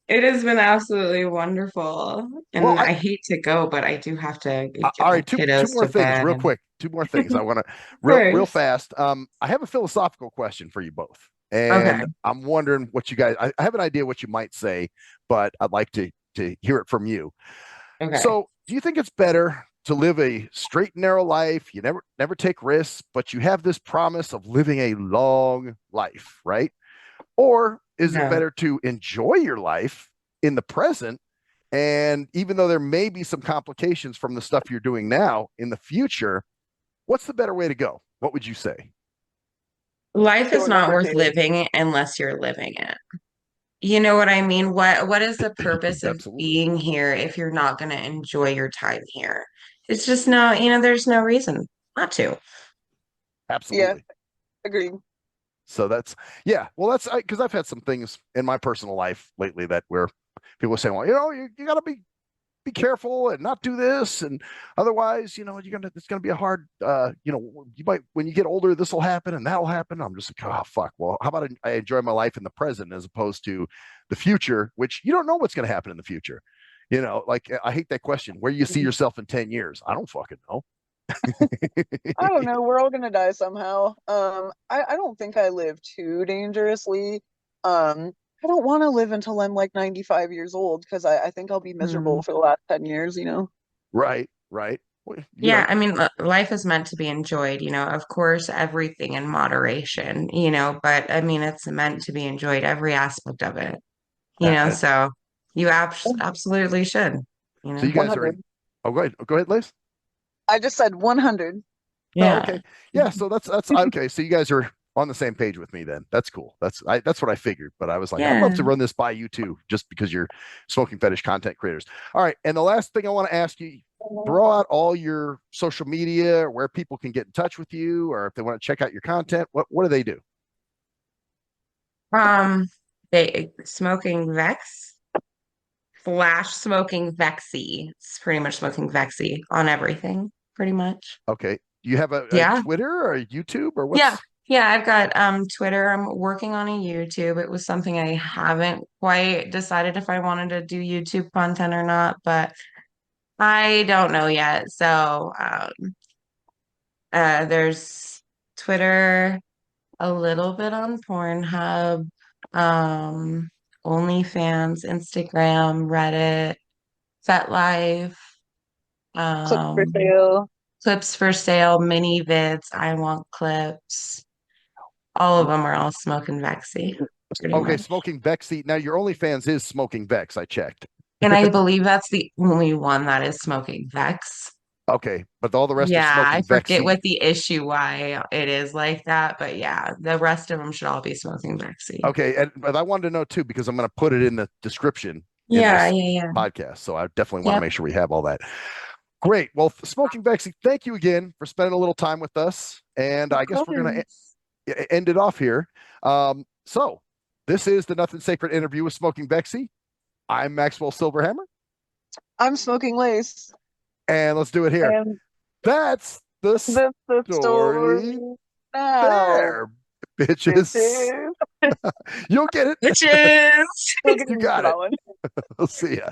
[SPEAKER 5] it has been absolutely wonderful.
[SPEAKER 3] Well,
[SPEAKER 5] And I hate to go, but I do have to get
[SPEAKER 3] all
[SPEAKER 5] my
[SPEAKER 3] right, two
[SPEAKER 5] kiddos
[SPEAKER 3] more
[SPEAKER 5] to
[SPEAKER 3] things,
[SPEAKER 5] bed.
[SPEAKER 3] real
[SPEAKER 5] And
[SPEAKER 3] quick. Two more things. I want to
[SPEAKER 5] of
[SPEAKER 3] real
[SPEAKER 5] course.
[SPEAKER 3] fast. I have a philosophical question for you both,
[SPEAKER 5] Okay.
[SPEAKER 3] and I'm wondering what you guys. I have an idea what you might say, but I'd like to hear it from you.
[SPEAKER 5] Okay.
[SPEAKER 3] So, do you think it's better to live a straight and narrow life? You never take risks, but you have this promise of living a long life, right? Or is it
[SPEAKER 5] No.
[SPEAKER 3] better to enjoy your life in the present? And even though there may be some complications from the stuff you're doing now in the future, what's the better way to go? What would you say?
[SPEAKER 5] Life is
[SPEAKER 4] Don't
[SPEAKER 5] not worth
[SPEAKER 4] overdo it.
[SPEAKER 5] living unless you're living it. You know what I mean? What is the purpose of
[SPEAKER 3] Absolutely.
[SPEAKER 5] being here if you're not going to enjoy your time here? It's just no, there's no reason not to.
[SPEAKER 4] Yeah,
[SPEAKER 3] Absolutely.
[SPEAKER 4] agreed.
[SPEAKER 3] So yeah. Well, that's because I've had some things in my personal life lately that where people are saying, well, you got to be careful and not do this, and otherwise, it's gonna be a hard, you might when you get older, this will happen and that'll happen. I'm just like, oh fuck. Well, how about I enjoy my life in the present as opposed to the future, which you don't know what's gonna happen in the future. You know, like I hate that question. Where do you see yourself in 10 years? I don't fucking know.
[SPEAKER 4] I don't know. We're all gonna die somehow. I don't think I live too dangerously. I don't want to live until I'm like 95 years old because I think I'll be miserable for the last 10 years, you know?
[SPEAKER 3] Right, right. Well, you
[SPEAKER 5] Yeah,
[SPEAKER 3] know,
[SPEAKER 5] I mean, life is meant to be enjoyed, of course, everything in moderation, but I mean, it's meant to be enjoyed, every aspect of it,
[SPEAKER 3] uh,
[SPEAKER 5] so you absolutely should, you
[SPEAKER 3] so
[SPEAKER 5] know.
[SPEAKER 3] you guys are,
[SPEAKER 4] 100.
[SPEAKER 3] oh, go ahead, Liz.
[SPEAKER 4] I just said 100.
[SPEAKER 3] Oh,
[SPEAKER 5] Yeah.
[SPEAKER 3] okay. Yeah, so that's okay. So you guys are on the same page with me then. That's cool. That's what I figured. But I was like, I'd love
[SPEAKER 5] Yeah.
[SPEAKER 3] to run this by you too, just because you're smoking fetish content creators. All right. And the last thing I want to ask you, throw out all your social media, where people can get in touch with you, or if they want to check out your content. What do they do?
[SPEAKER 5] They Smoking Vex / Smoking Vexy. It's pretty much Smoking Vexy on everything, pretty much.
[SPEAKER 3] Okay. Do you have a
[SPEAKER 5] Yeah.
[SPEAKER 3] Twitter or a YouTube or
[SPEAKER 5] Yeah.
[SPEAKER 3] what's
[SPEAKER 5] Yeah, I've got Twitter. I'm working on a YouTube. It was something I haven't quite decided if I wanted to do YouTube content or not, but I don't know yet. So there's Twitter, a little bit on Pornhub, um, OnlyFans, Instagram, Reddit, FetLife,
[SPEAKER 4] Clips for
[SPEAKER 5] um,
[SPEAKER 4] sale.
[SPEAKER 5] clips for sale, mini vids, I want clips. All of them are all Smoking Vexy, pretty
[SPEAKER 3] okay,
[SPEAKER 5] much.
[SPEAKER 3] Smoking Vexy. Now your OnlyFans is Smoking Vex. I checked.
[SPEAKER 5] And I believe that's the only one that is Smoking Vex.
[SPEAKER 3] Okay, but all the rest are
[SPEAKER 5] Yeah, I
[SPEAKER 3] Smoking
[SPEAKER 5] forget
[SPEAKER 3] Vexy.
[SPEAKER 5] what the issue why it is like that, but yeah, the rest of them should all be Smoking Vexy.
[SPEAKER 3] Okay, but I wanted to know too because I'm going to put it in the description in
[SPEAKER 5] Yeah,
[SPEAKER 3] this
[SPEAKER 5] yeah, yeah.
[SPEAKER 3] podcast. So I definitely want to
[SPEAKER 5] Yep.
[SPEAKER 3] make sure we have all that. Great. Well, Smoking Vexy, thank you again for spending a little time with us. And I guess we're going to end it off here. So this is the Nothing Sacred interview with Smoking Vexy. I'm Maxwell Silverhammer,
[SPEAKER 4] I'm smoking lace.
[SPEAKER 3] and let's do it here.
[SPEAKER 4] And
[SPEAKER 3] That's the
[SPEAKER 4] that's the story
[SPEAKER 3] story
[SPEAKER 4] now.
[SPEAKER 3] there, bitches. You'll get it.
[SPEAKER 5] Bitches.
[SPEAKER 4] We'll get
[SPEAKER 3] You
[SPEAKER 4] into
[SPEAKER 3] got
[SPEAKER 4] that
[SPEAKER 3] it.
[SPEAKER 4] one.
[SPEAKER 3] We'll see ya.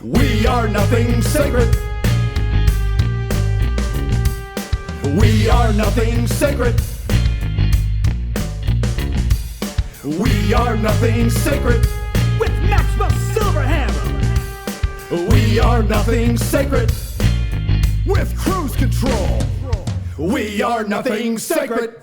[SPEAKER 1] We are nothing sacred. We are nothing sacred. We are nothing sacred.
[SPEAKER 2] With Maxwell Silverhammer.
[SPEAKER 1] We are nothing sacred. With cruise control. We are nothing sacred.